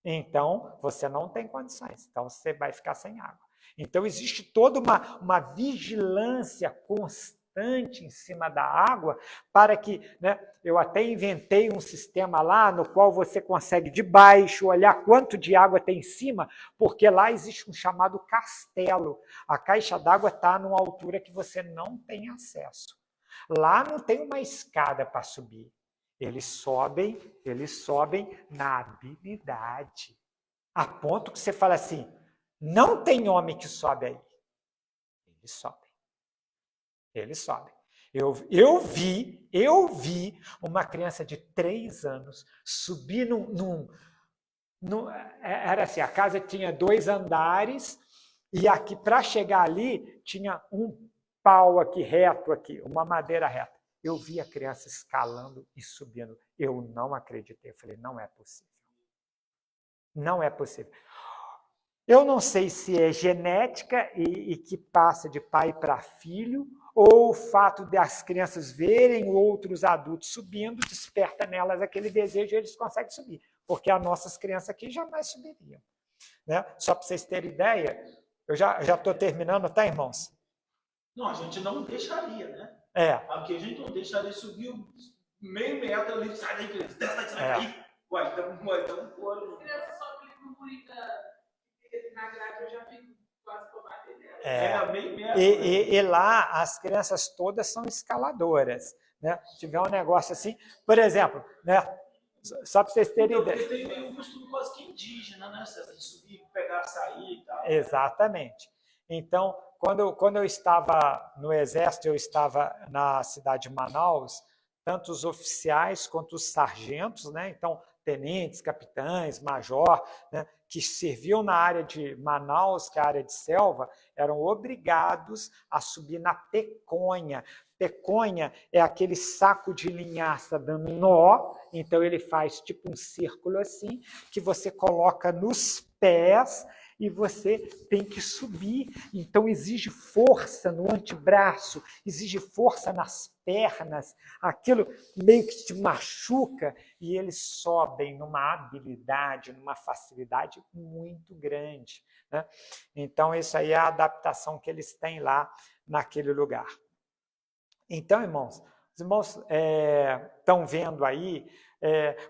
Então, você não tem condições. Então, você vai ficar sem água. Então, existe toda uma vigilância constante em cima da água para que, né, eu até inventei um sistema lá no qual você consegue de baixo olhar quanto de água tem em cima, porque lá existe um chamado castelo. A caixa d'água está numa altura que você não tem acesso. Lá não tem uma escada para subir. Eles sobem na habilidade. A ponto que você fala assim, não tem homem que sobe aí. Eles sobem. Eu vi uma criança de 3 anos subir era assim, a casa tinha 2 andares, e aqui, para chegar ali, tinha um pau aqui, reto aqui, uma madeira reta. Eu vi a criança escalando e subindo. Eu não acreditei. Eu falei, não é possível. Não é possível. Eu não sei se é genética e que passa de pai para filho, ou o fato das crianças verem outros adultos subindo desperta nelas aquele desejo e eles conseguem subir. Porque as nossas crianças aqui jamais subiriam. Né? Só para vocês terem ideia, eu já estou terminando, tá, irmãos? Não, a gente não deixaria, né? Porque a gente não deixaria subir meio metro ali, sai daí, criança, desce daí. Ué, então um olho. As crianças sobem ali no burita na grade, eu já fico quase para bater nela. Meio metro. E lá as crianças todas são escaladoras. Né? Se tiver um negócio assim, por exemplo, né? Só para vocês terem ideia. Porque tem um costume quase que indígena, né? De subir, pegar, sair e tal. Exatamente. Então, quando eu estava no Exército, eu estava na cidade de Manaus, tanto os oficiais quanto os sargentos, né? Então, tenentes, capitães, major, né? Que serviam na área de Manaus, que é a área de selva, eram obrigados a subir na peconha. Peconha é aquele saco de linhaça dando nó, então ele faz tipo um círculo assim, que você coloca nos pés e você tem que subir. Então, exige força no antebraço, exige força nas pernas, aquilo meio que te machuca, e eles sobem numa habilidade, numa facilidade muito grande. Né? Então, isso aí é a adaptação que eles têm lá naquele lugar. Então, irmãos, Os irmãos estão vendo aí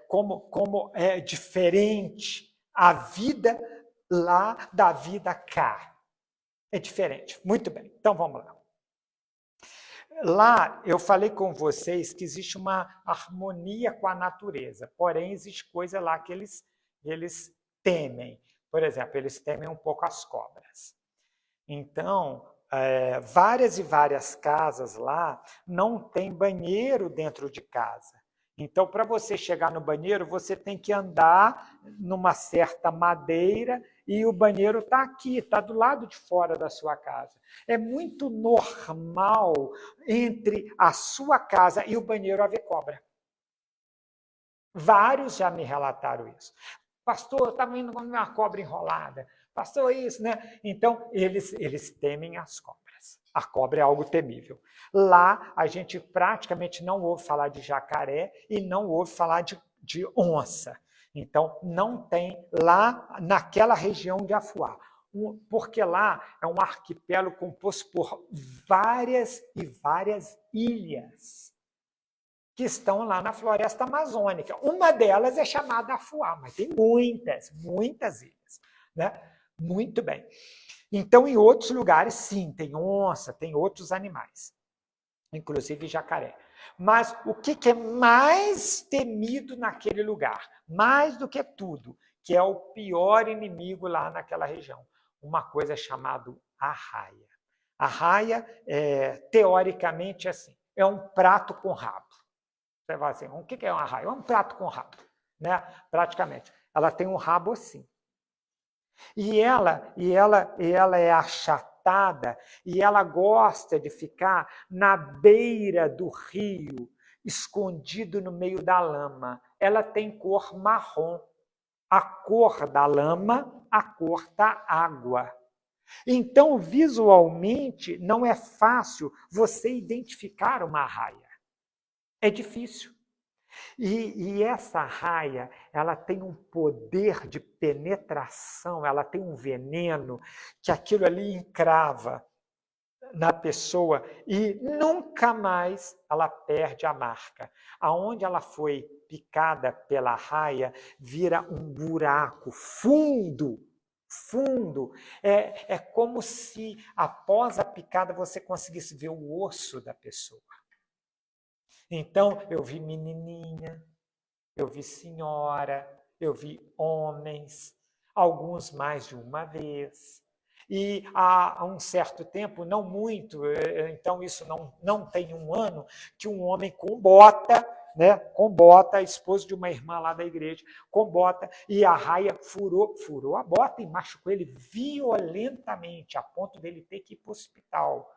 como é diferente a vida lá da vida cá. É diferente. Muito bem. Então, vamos lá. Lá, eu falei com vocês que existe uma harmonia com a natureza, porém, existe coisa lá que eles temem. Por exemplo, eles temem um pouco as cobras. Então, várias e várias casas lá não tem banheiro dentro de casa. Então, para você chegar no banheiro, você tem que andar numa certa madeira e o banheiro está aqui, está do lado de fora da sua casa. É muito normal entre a sua casa e o banheiro haver cobra. Vários já me relataram isso. Pastor, eu estava indo com uma cobra enrolada. Pastor, isso, né? Então, eles temem as cobras. A cobra é algo temível. Lá, a gente praticamente não ouve falar de jacaré e não ouve falar de onça. Então, não tem lá naquela região de Afuá. Porque lá é um arquipélago composto por várias e várias ilhas que estão lá na floresta amazônica. Uma delas é chamada Afuá, mas tem muitas ilhas, né? Muito bem. Então, em outros lugares, sim, tem onça, tem outros animais, inclusive jacaré. Mas o que é mais temido naquele lugar? Mais do que tudo, que é o pior inimigo lá naquela região, uma coisa chamada arraia. Arraia, teoricamente, assim, é um prato com rabo. Você vai assim, o que é uma arraia? É um prato com rabo, né? Praticamente. Ela tem um rabo assim. E ela é achatada e ela gosta de ficar na beira do rio, escondido no meio da lama. Ela tem cor marrom. A cor da lama, a cor da água. Então, visualmente, não é fácil você identificar uma arraia. É difícil. E essa arraia, ela tem um poder de penetração, ela tem um veneno que aquilo ali encrava na pessoa e nunca mais ela perde a marca. Aonde ela foi picada pela arraia, vira um buraco fundo. É como se após a picada você conseguisse ver o osso da pessoa. Então, eu vi menininha, eu vi senhora, eu vi homens, alguns mais de uma vez. E há um certo tempo, não muito, então isso não tem um ano, que um homem com bota, esposo de uma irmã lá da igreja, com bota, e a arraia furou a bota e machucou ele violentamente, a ponto dele ter que ir para o hospital.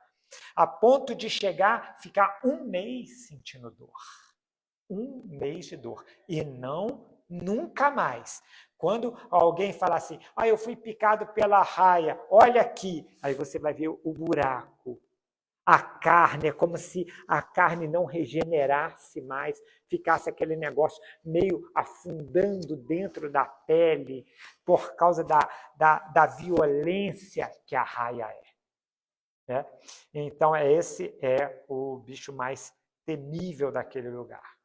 A ponto de ficar um mês sentindo dor. Um mês de dor. E nunca mais. Quando alguém fala assim, eu fui picado pela arraia, olha aqui. Aí você vai ver o buraco. A carne, é como se a carne não regenerasse mais, ficasse aquele negócio meio afundando dentro da pele, por causa da violência que a arraia é. Então, esse é o bicho mais temível daquele lugar.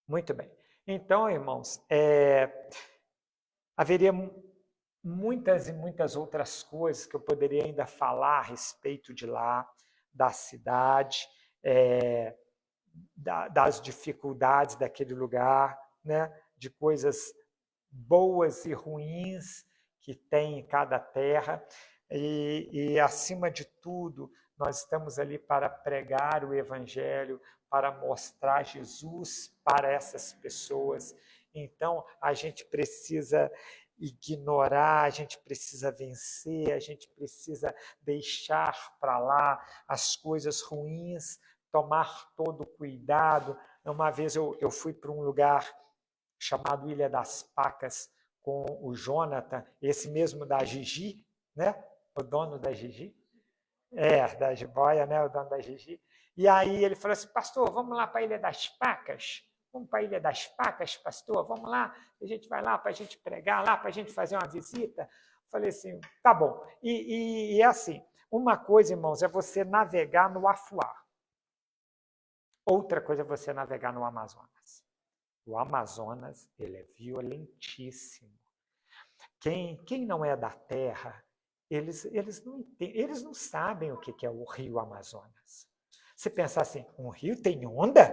Muito bem. Então, irmãos, haveria muitas e muitas outras coisas que eu poderia ainda falar a respeito de lá, da cidade, das dificuldades daquele lugar, né? De coisas boas e ruins que tem em cada terra. E, acima de tudo, nós estamos ali para pregar o Evangelho, para mostrar Jesus para essas pessoas. Então, a gente precisa ignorar, a gente precisa vencer, a gente precisa deixar para lá as coisas ruins, tomar todo cuidado. Uma vez eu fui para um lugar chamado Ilha das Pacas com o Jonathan, esse mesmo da Gigi, né? O dono da Gigi, da jiboia, né? O dono da Gigi. E aí ele falou assim, pastor, vamos lá para a Ilha das Pacas? Vamos para a Ilha das Pacas, pastor? Vamos lá? A gente vai lá para a gente pregar lá, para a gente fazer uma visita? Falei assim, tá bom. E assim, uma coisa, irmãos, é você navegar no Afuá. Outra coisa é você navegar no Amazonas. O Amazonas, ele é violentíssimo. Quem não é da terra, eles não sabem o que é o rio Amazonas. Se pensar assim, um rio tem onda?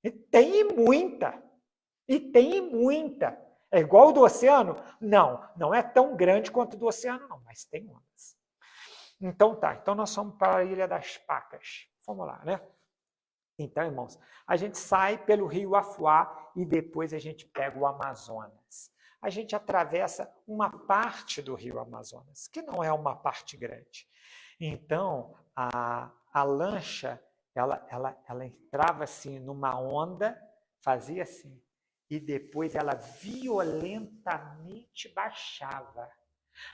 E tem muita. E tem muita. É igual o do oceano? Não, não é tão grande quanto o do oceano, não, mas tem ondas. Então tá, então nós vamos para a Ilha das Pacas. Vamos lá, né? Então, irmãos, a gente sai pelo rio Afuá e depois a gente pega o Amazonas. A gente atravessa uma parte do rio Amazonas, que não é uma parte grande. Então, a lancha, ela entrava assim numa onda, fazia assim, e depois ela violentamente baixava,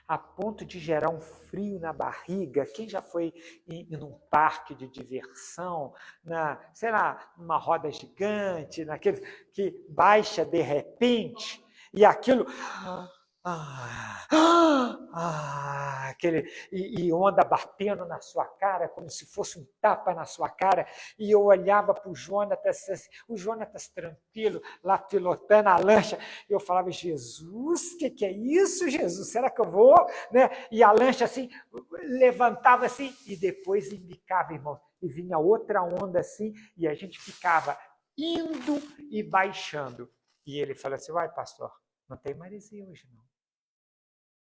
a ponto de gerar um frio na barriga. Quem já foi num parque de diversão, sei lá, numa roda gigante, naquele que baixa de repente, e aquilo... e onda batendo na sua cara, como se fosse um tapa na sua cara, e eu olhava para o Jonatas, o Jonatas tranquilo, lá pilotando a lancha, e eu falava, Jesus, o que é isso, Jesus? Será que eu vou? Né? E a lancha assim, levantava assim, e depois embicava, irmão, e vinha outra onda assim, e a gente ficava indo e baixando. E ele falou assim, vai, pastor, não tem maresia hoje não.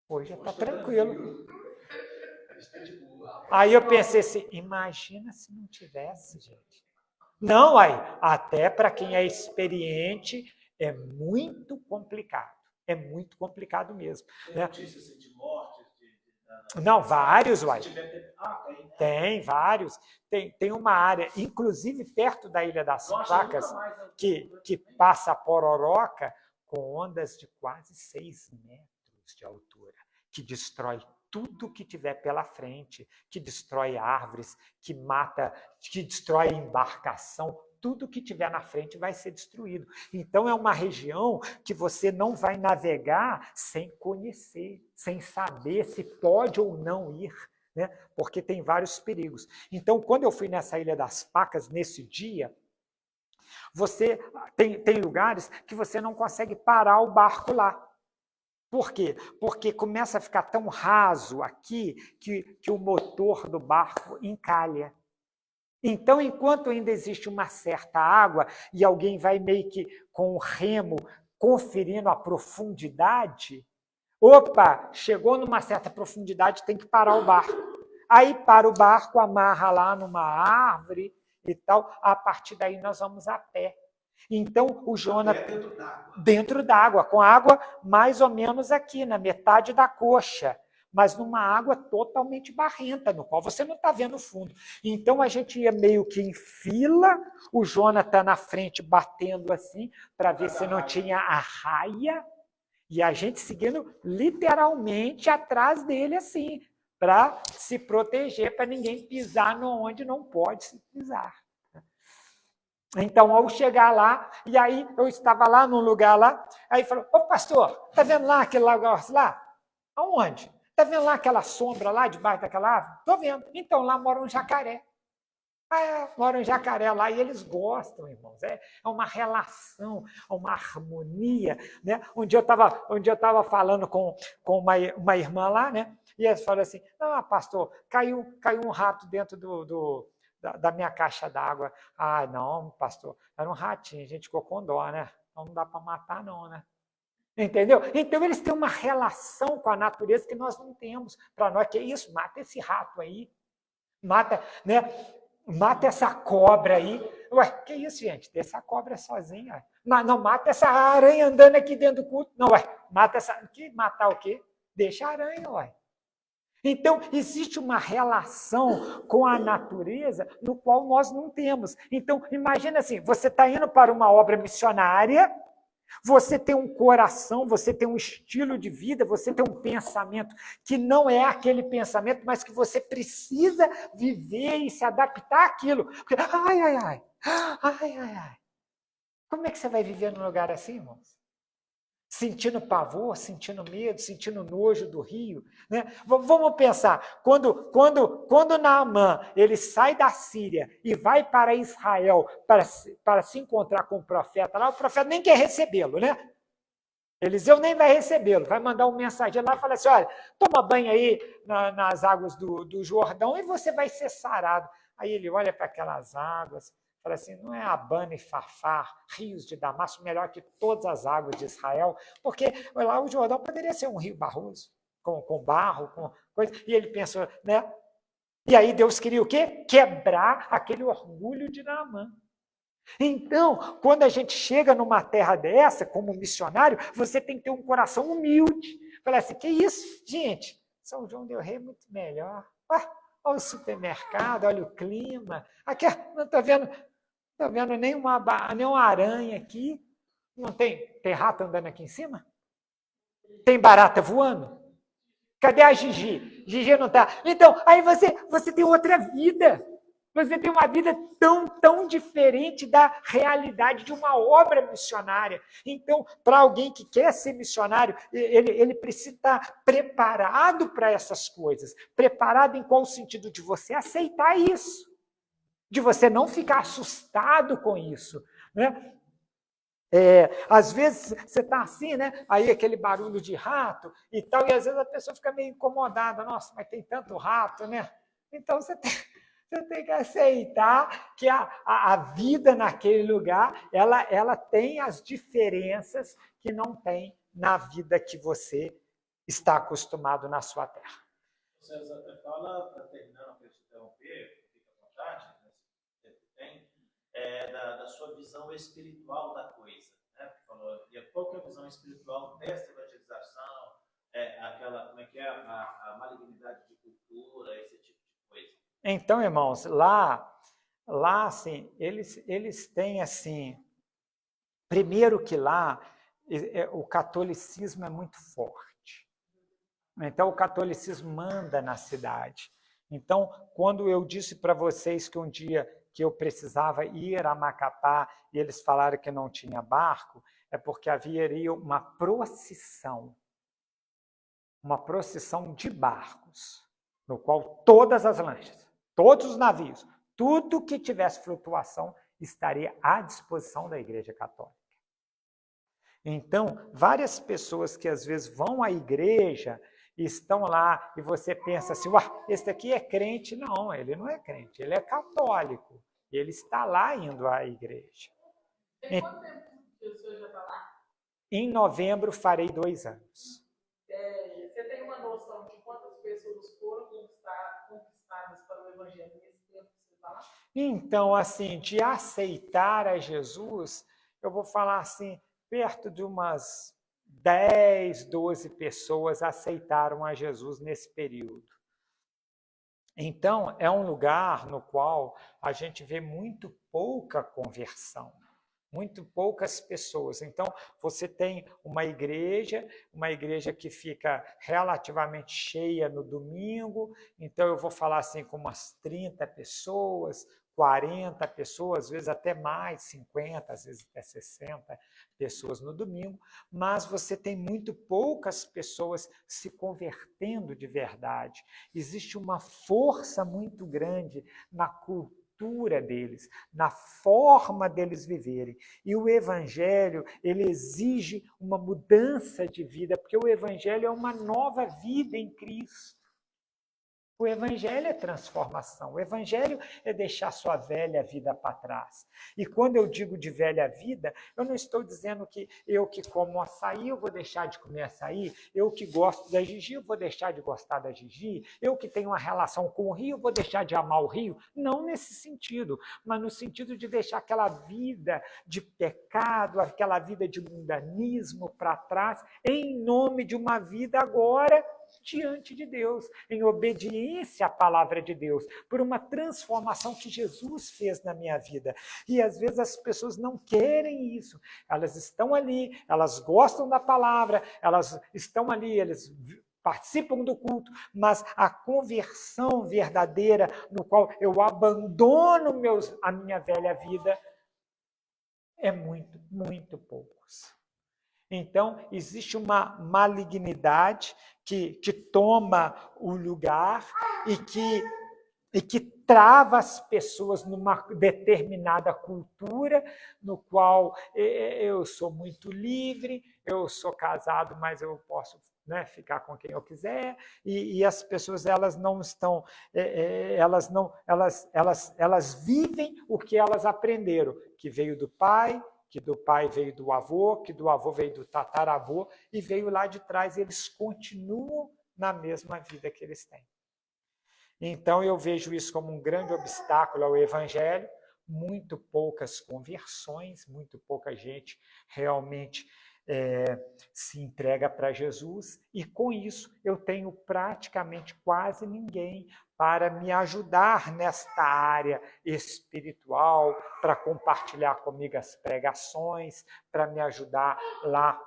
Hoje está tranquilo. Aí eu pensei assim, imagina se não tivesse, gente. Não, aí, até para quem é experiente, é muito complicado. É muito complicado mesmo. Tem né? notícias de mortes? Não, vários, uai. Tem vários. Tem uma área, inclusive perto da Ilha das Pacas, que passa a Pororoca com ondas de quase 6 metros de altura, que destrói tudo que tiver pela frente, que destrói árvores, que mata, que destrói embarcação, tudo que tiver na frente vai ser destruído. Então é uma região que você não vai navegar sem conhecer, sem saber se pode ou não ir, né? Porque tem vários perigos. Então, quando eu fui nessa Ilha das Pacas, nesse dia, você tem lugares que você não consegue parar o barco lá. Por quê? Porque começa a ficar tão raso aqui que o motor do barco encalha. Então, enquanto ainda existe uma certa água e alguém vai meio que com o remo conferindo a profundidade, opa, chegou numa certa profundidade, tem que parar o barco. Aí para o barco, amarra lá numa árvore e tal, a partir daí nós vamos a pé. Então, o Jonas, dentro d'água, com água mais ou menos aqui, na metade da coxa, mas numa água totalmente barrenta, no qual você não está vendo o fundo. Então, a gente ia meio que em fila, o Jonathan na frente batendo assim, para ver se não tinha a raia, e a gente seguindo literalmente atrás dele assim, para se proteger, para ninguém pisar onde não pode se pisar. Então, ao chegar lá, e aí eu estava lá num lugar lá, aí falou, ô pastor, tá vendo lá aquele negócio lá? Aonde? Tá vendo lá aquela sombra lá debaixo daquela árvore? Tô vendo. Então, lá mora um jacaré. Mora um jacaré lá e eles gostam, irmãos. É uma relação, uma harmonia. Né? Um dia eu estava falando com uma irmã lá, né? E eles falaram assim, pastor, caiu um rato dentro da minha caixa d'água. Não, pastor, era um ratinho, a gente ficou com dó, né? Então não dá para matar não, né? Entendeu? Então eles têm uma relação com a natureza que nós não temos. Para nós, que é isso? Mata esse rato aí. Mata, né? Mata essa cobra aí. Ué, que isso, gente? Deixa essa cobra sozinha. Não, mata essa aranha andando aqui dentro do culto. Não, ué, mata essa... Matar o quê? Deixa a aranha, ué. Então, existe uma relação com a natureza no qual nós não temos. Então, imagina assim, você está indo para uma obra missionária, você tem um coração, você tem um estilo de vida, você tem um pensamento que não é aquele pensamento, mas que você precisa viver e se adaptar àquilo. Porque, ai. Como é que você vai viver num lugar assim, irmãos? sentindo pavor, sentindo medo, sentindo nojo do rio, né? Vamos pensar, quando Naamã ele sai da Síria e vai para Israel para se encontrar com o profeta lá, o profeta nem quer recebê-lo, né? Eliseu nem vai recebê-lo, vai mandar um mensageiro lá e falar assim, olha, toma banho aí nas águas do Jordão e você vai ser sarado. Aí ele olha para aquelas águas, fala assim, não é Abana e Farfar, rios de Damasco, melhor que todas as águas de Israel, porque lá o Jordão poderia ser um rio barroso, com barro, com coisa, e ele pensou, né? E aí Deus queria o quê? Quebrar aquele orgulho de Naamã. Então, quando a gente chega numa terra dessa, como missionário, você tem que ter um coração humilde. Falar assim, que isso? Gente, São João del Rei é muito melhor. Olha o supermercado, olha o clima. Aqui, não estou vendo nenhuma aranha aqui. Não tem rato andando aqui em cima? Tem barata voando? Cadê a Gigi? Gigi não está. Então, aí você tem outra vida. Você tem uma vida tão diferente da realidade de uma obra missionária. Então, para alguém que quer ser missionário, ele precisa estar preparado para essas coisas. Preparado em qual sentido? De você aceitar isso. De você não ficar assustado com isso. Né? Às vezes você está assim, né? Aí aquele barulho de rato e tal, e às vezes a pessoa fica meio incomodada. Nossa, mas tem tanto rato, né? Então você tem que aceitar que a vida naquele lugar, ela tem as diferenças que não tem na vida que você está acostumado na sua terra. Você até fala, para terminar, não quero te interromper, fica à vontade, da sua visão espiritual da coisa. Né? E qual que é a visão espiritual dessa evangelização, como é que é, a malignidade de cultura, esse tipo de coisa? Então, irmãos, lá assim, eles têm assim, primeiro que lá o catolicismo é muito forte. Então, o catolicismo manda na cidade. Então, quando eu disse para vocês que um dia que eu precisava ir a Macapá e eles falaram que não tinha barco, é porque haveria uma procissão de barcos, no qual todas as lanchas, todos os navios, tudo que tivesse flutuação estaria à disposição da Igreja Católica. Então, várias pessoas que às vezes vão à igreja e estão lá e você pensa assim, esse aqui é crente. Não, ele não é crente, ele é católico. E ele está lá indo à igreja. Tem quanto tempo que o senhor já está lá? Em novembro farei 2 anos. Você tem uma noção de quantas pessoas foram conquistadas para o Evangelho nesse tempo que você está lá? Então, assim, de aceitar a Jesus, eu vou falar assim, perto de umas 10, 12 pessoas aceitaram a Jesus nesse período. Então, é um lugar no qual a gente vê muito pouca conversão, muito poucas pessoas. Então, você tem uma igreja que fica relativamente cheia no domingo, então eu vou falar assim com umas 30 pessoas, 40 pessoas, às vezes até mais, 50, às vezes até 60 pessoas no domingo, mas você tem muito poucas pessoas se convertendo de verdade. Existe uma força muito grande na cultura deles, na forma deles viverem. E o Evangelho, ele exige uma mudança de vida, porque o Evangelho é uma nova vida em Cristo. O Evangelho é transformação, o Evangelho é deixar sua velha vida para trás. E quando eu digo de velha vida, eu não estou dizendo que eu que como açaí, eu vou deixar de comer açaí, eu que gosto da Gigi, eu vou deixar de gostar da Gigi, eu que tenho uma relação com o Rio, eu vou deixar de amar o Rio. Não nesse sentido, mas no sentido de deixar aquela vida de pecado, aquela vida de mundanismo para trás, em nome de uma vida agora diante de Deus, em obediência à palavra de Deus, por uma transformação que Jesus fez na minha vida. E às vezes as pessoas não querem isso. Elas estão ali, elas gostam da palavra, elas estão ali, eles participam do culto, mas a conversão verdadeira, no qual eu abandono a minha velha vida, é muito, muito poucos. Então, existe uma malignidade que toma o lugar e que trava as pessoas numa determinada cultura, no qual eu sou muito livre, eu sou casado, mas eu posso, né, ficar com quem eu quiser, e as pessoas elas não estão, elas vivem o que elas aprenderam, que veio do pai, que do pai veio do avô, que do avô veio do tataravô, e veio lá de trás, e eles continuam na mesma vida que eles têm. Então, eu vejo isso como um grande obstáculo ao evangelho, muito poucas conversões, muito pouca gente realmente se entrega para Jesus, e com isso eu tenho praticamente quase ninguém para me ajudar nesta área espiritual, para compartilhar comigo as pregações, para me ajudar lá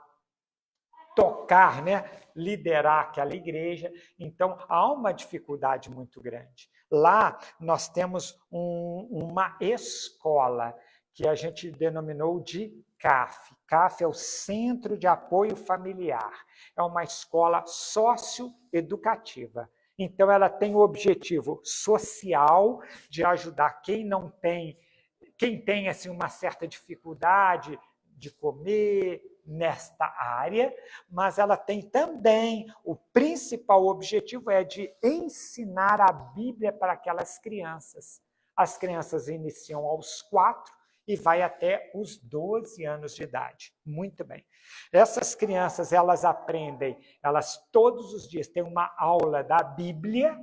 tocar, né, liderar aquela igreja. Então, há uma dificuldade muito grande. Lá, nós temos uma escola que a gente denominou de CAF. CAF é o Centro de Apoio Familiar. É uma escola socioeducativa. Então, ela tem o objetivo social de ajudar quem tem assim, uma certa dificuldade de comer nesta área, mas ela tem também, o principal objetivo é de ensinar a Bíblia para aquelas crianças. As crianças iniciam aos 4 e vai até os 12 anos de idade. Muito bem. Essas crianças, elas aprendem, elas todos os dias têm uma aula da Bíblia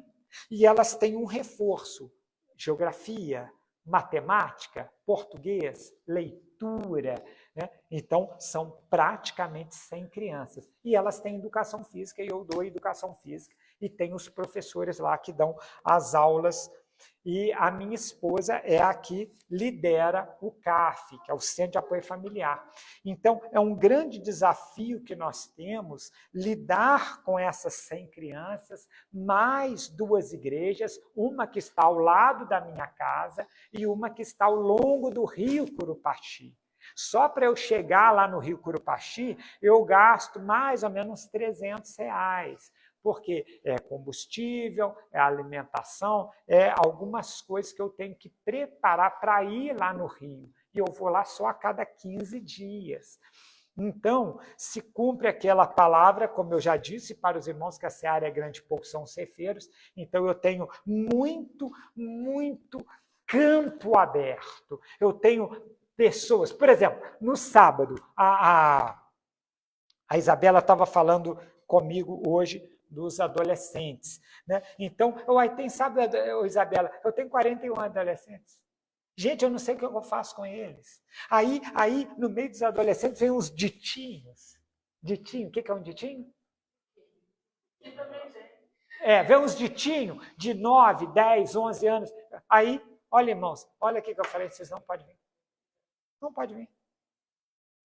e elas têm um reforço, geografia, matemática, português, leitura, né? Então, são praticamente 100 crianças. E elas têm educação física, e eu dou educação física, e tem os professores lá que dão as aulas. E a minha esposa é a que lidera o CAF, que é o Centro de Apoio Familiar. Então, é um grande desafio que nós temos lidar com essas 100 crianças, mais 2 igrejas, uma que está ao lado da minha casa e uma que está ao longo do Rio Curupaxi. Só para eu chegar lá no Rio Curupaxi, eu gasto mais ou menos R$300. Porque é combustível, é alimentação, é algumas coisas que eu tenho que preparar para ir lá no Rio. E eu vou lá só a cada 15 dias. Então, se cumpre aquela palavra, como eu já disse para os irmãos, que a seara é grande, poucos são ceifeiros. Então, eu tenho muito campo aberto. Eu tenho pessoas, por exemplo, no sábado, a Isabela estava falando comigo hoje dos adolescentes, né? Então, quem sabe, Isabela, eu tenho 41 adolescentes. Gente, eu não sei o que eu faço com eles. Aí no meio dos adolescentes, vem uns ditinhos. Ditinho, o que é um ditinho? Vem uns ditinhos de 9, 10, 11 anos. Aí, olha, irmãos, olha o que eu falei, vocês não podem vir. Não pode vir.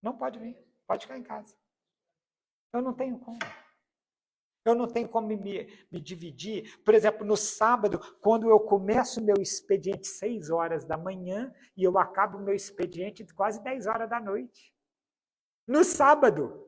Não pode vir. Pode ficar em casa. Eu não tenho como. Eu não tenho como me dividir. Por exemplo, no sábado, quando eu começo o meu expediente 6 horas da manhã e eu acabo o meu expediente quase 10 horas da noite. No sábado.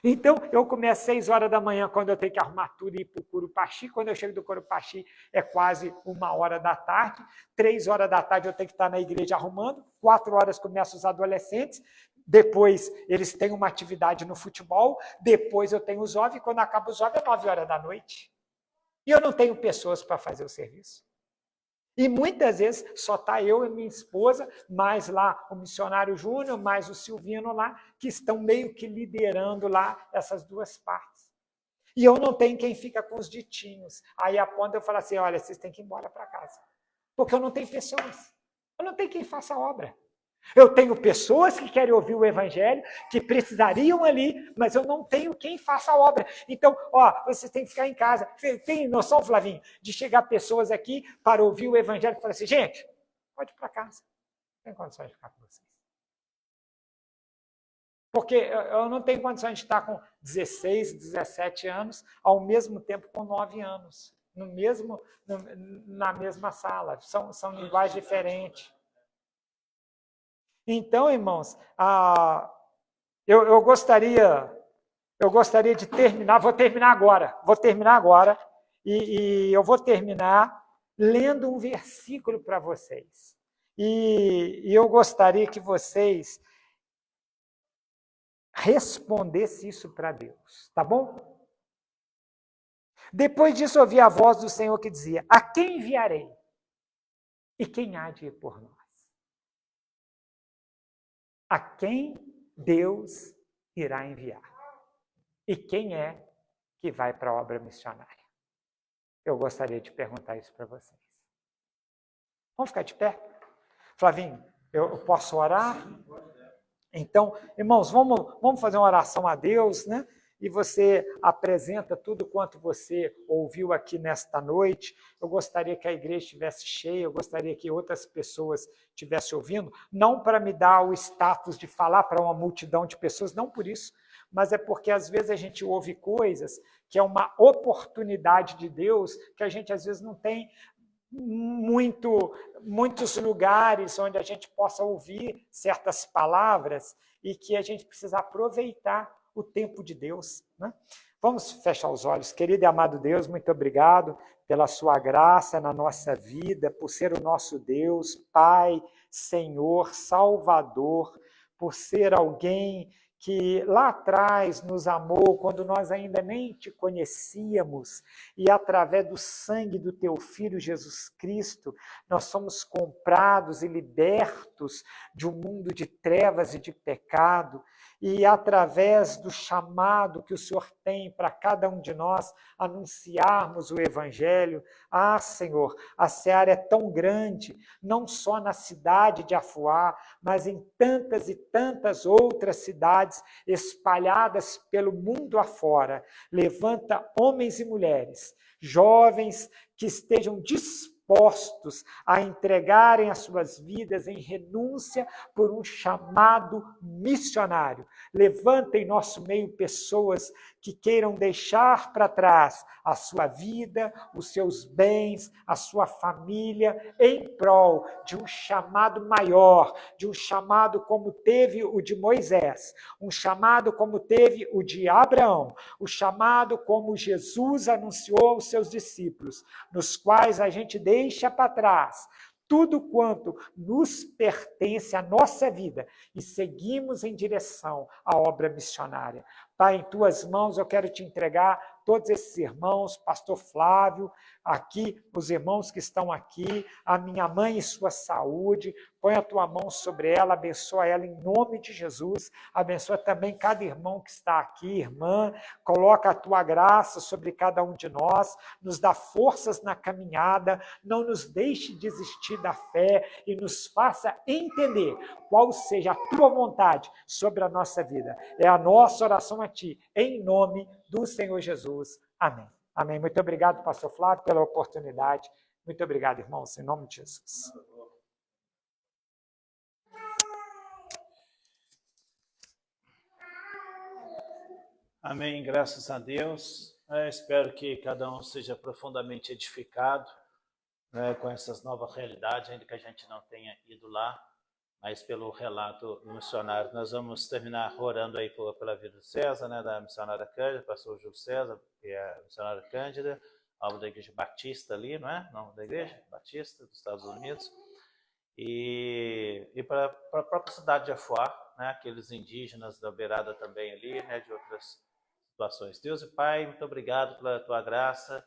Então, eu começo 6 horas da manhã, quando eu tenho que arrumar tudo e ir para o Curupaxi. Quando eu chego do Curupaxi, é quase 1h da tarde. 3 horas da tarde eu tenho que estar na igreja arrumando. 4 horas começam os adolescentes. Depois, eles têm uma atividade no futebol. Depois, eu tenho os jovens. Quando acaba os jovens, é 9 horas da noite. E eu não tenho pessoas para fazer o serviço. E muitas vezes só está eu e minha esposa, mais lá o missionário Júnior, mais o Silvino lá, que estão meio que liderando lá essas 2 partes. E eu não tenho quem fica com os ditinhos. Aí a ponta eu falo assim, olha, vocês têm que ir embora para casa. Porque eu não tenho pessoas. Eu não tenho quem faça a obra. Eu tenho pessoas que querem ouvir o evangelho, que precisariam ali, mas eu não tenho quem faça a obra. Então, vocês têm que ficar em casa. Você tem noção, Flavinho, de chegar pessoas aqui para ouvir o evangelho e falar assim, gente, pode ir para casa. Não tenho condições de ficar com vocês. Porque eu não tenho condições de estar com 16, 17 anos, ao mesmo tempo com 9 anos, na mesma sala. São linguagens diferentes. Então, irmãos, Eu gostaria de terminar, vou terminar agora, e eu vou terminar lendo um versículo para vocês. E eu gostaria que vocês respondessem isso para Deus, tá bom? Depois disso, ouvi a voz do Senhor que dizia: a quem enviarei? E quem há de ir por nós? A quem Deus irá enviar? E quem é que vai para a obra missionária? Eu gostaria de perguntar isso para vocês. Vamos ficar de pé? Flavinho, eu posso orar? Então, irmãos, vamos fazer uma oração a Deus, né? E você apresenta tudo quanto você ouviu aqui nesta noite. Eu gostaria que a igreja estivesse cheia, eu gostaria que outras pessoas estivessem ouvindo, não para me dar o status de falar para uma multidão de pessoas, não por isso, mas é porque às vezes a gente ouve coisas que é uma oportunidade de Deus, que a gente às vezes não tem muitos lugares onde a gente possa ouvir certas palavras e que a gente precisa aproveitar o tempo de Deus, né? Vamos fechar os olhos. Querido e amado Deus, muito obrigado pela sua graça na nossa vida, por ser o nosso Deus, Pai, Senhor, Salvador, por ser alguém que lá atrás nos amou, quando nós ainda nem te conhecíamos, e através do sangue do teu Filho Jesus Cristo, nós somos comprados e libertos de um mundo de trevas e de pecado, e através do chamado que o Senhor tem para cada um de nós anunciarmos o Evangelho. Ah, Senhor, a seara é tão grande, não só na cidade de Afuá, mas em tantas e tantas outras cidades espalhadas pelo mundo afora. Levanta homens e mulheres, jovens que estejam dispostos a entregarem as suas vidas em renúncia por um chamado missionário. Levanta em nosso meio pessoas que queiram deixar para trás a sua vida, os seus bens, a sua família, em prol de um chamado maior, de um chamado como teve o de Moisés, um chamado como teve o de Abraão, o chamado como Jesus anunciou aos seus discípulos, nos quais a gente deixa para trás tudo quanto nos pertence à nossa vida e seguimos em direção à obra missionária. Pai, em tuas mãos eu quero te entregar todos esses irmãos, pastor Flávio, aqui, os irmãos que estão aqui, a minha mãe e sua saúde, põe a tua mão sobre ela, abençoa ela em nome de Jesus, abençoa também cada irmão que está aqui, irmã, coloca a tua graça sobre cada um de nós, nos dá forças na caminhada, não nos deixe desistir da fé e nos faça entender qual seja a tua vontade sobre a nossa vida. É a nossa oração a ti, em nome do Senhor Jesus. Amém. Amém. Muito obrigado, pastor Flávio, pela oportunidade. Muito obrigado, irmãos, em nome de Jesus. Amém, graças a Deus. Espero que cada um seja profundamente edificado, né, com essas novas realidades, ainda que a gente não tenha ido lá, mas pelo relato do missionário. Nós vamos terminar orando aí pela vida do César, né, da missionária Cândida, pastor Júlio César, que é a missionária Cândida, alvo da igreja Batista ali, não é? Não, da igreja Batista dos Estados Unidos. E para a própria cidade de Afuá, né, aqueles indígenas da beirada também ali, né, de outras situações. Deus e Pai, muito obrigado pela tua graça,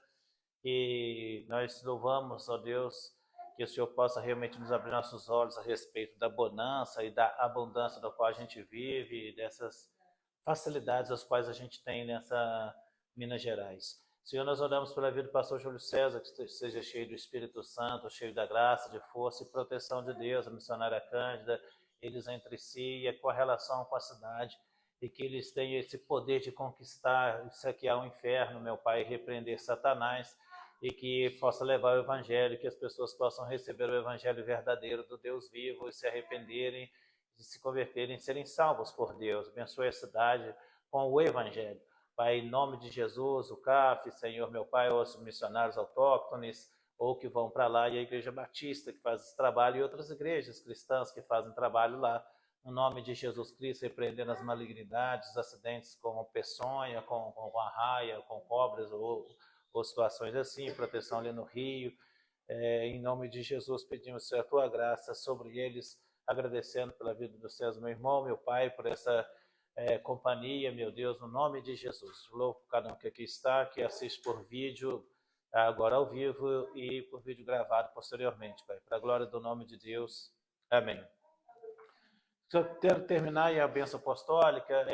e nós louvamos, ó Deus, que o Senhor possa realmente nos abrir nossos olhos a respeito da bonança e da abundância da qual a gente vive, e dessas facilidades as quais a gente tem nessa Minas Gerais. Senhor, nós oramos pela vida do pastor Júlio César, que seja cheio do Espírito Santo, cheio da graça, de força e proteção de Deus, a missionária Cândida, eles entre si e com a relação com a cidade, e que eles tenham esse poder de conquistar e saquear o inferno, meu Pai, e repreender Satanás, e que possa levar o Evangelho, que as pessoas possam receber o Evangelho verdadeiro do Deus vivo e se arrependerem, de se converterem, serem salvos por Deus. Abençoe a cidade com o Evangelho. Pai, em nome de Jesus, o CAF, Senhor, meu Pai, os missionários autóctones, ou que vão para lá, e a Igreja Batista, que faz esse trabalho, e outras igrejas cristãs que fazem trabalho lá. no nome de Jesus Cristo, repreendendo as malignidades, acidentes com peçonha, com arraia, com cobras ou situações assim, proteção ali no rio. Em nome de Jesus, pedimos, Senhor, a tua graça sobre eles, agradecendo pela vida dos céus, meu irmão, meu pai, por essa companhia, meu Deus, no nome de Jesus. Louvo por cada um que aqui está, que assiste por vídeo, agora ao vivo, e por vídeo gravado posteriormente, Pai. Para a glória do nome de Deus. Amém. Eu quero terminar aí a bênção apostólica.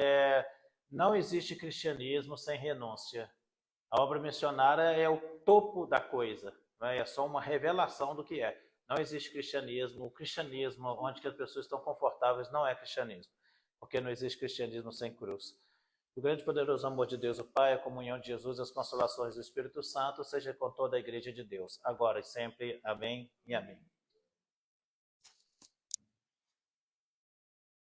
Não existe cristianismo sem renúncia. A obra missionária é o topo da coisa, né? É só uma revelação do que é. Não existe cristianismo. O cristianismo, onde que as pessoas estão confortáveis, não é cristianismo, porque não existe cristianismo sem cruz. O grande e poderoso amor de Deus, o Pai, a comunhão de Jesus e as consolações do Espírito Santo seja com toda a igreja de Deus, agora e sempre. Amém e amém.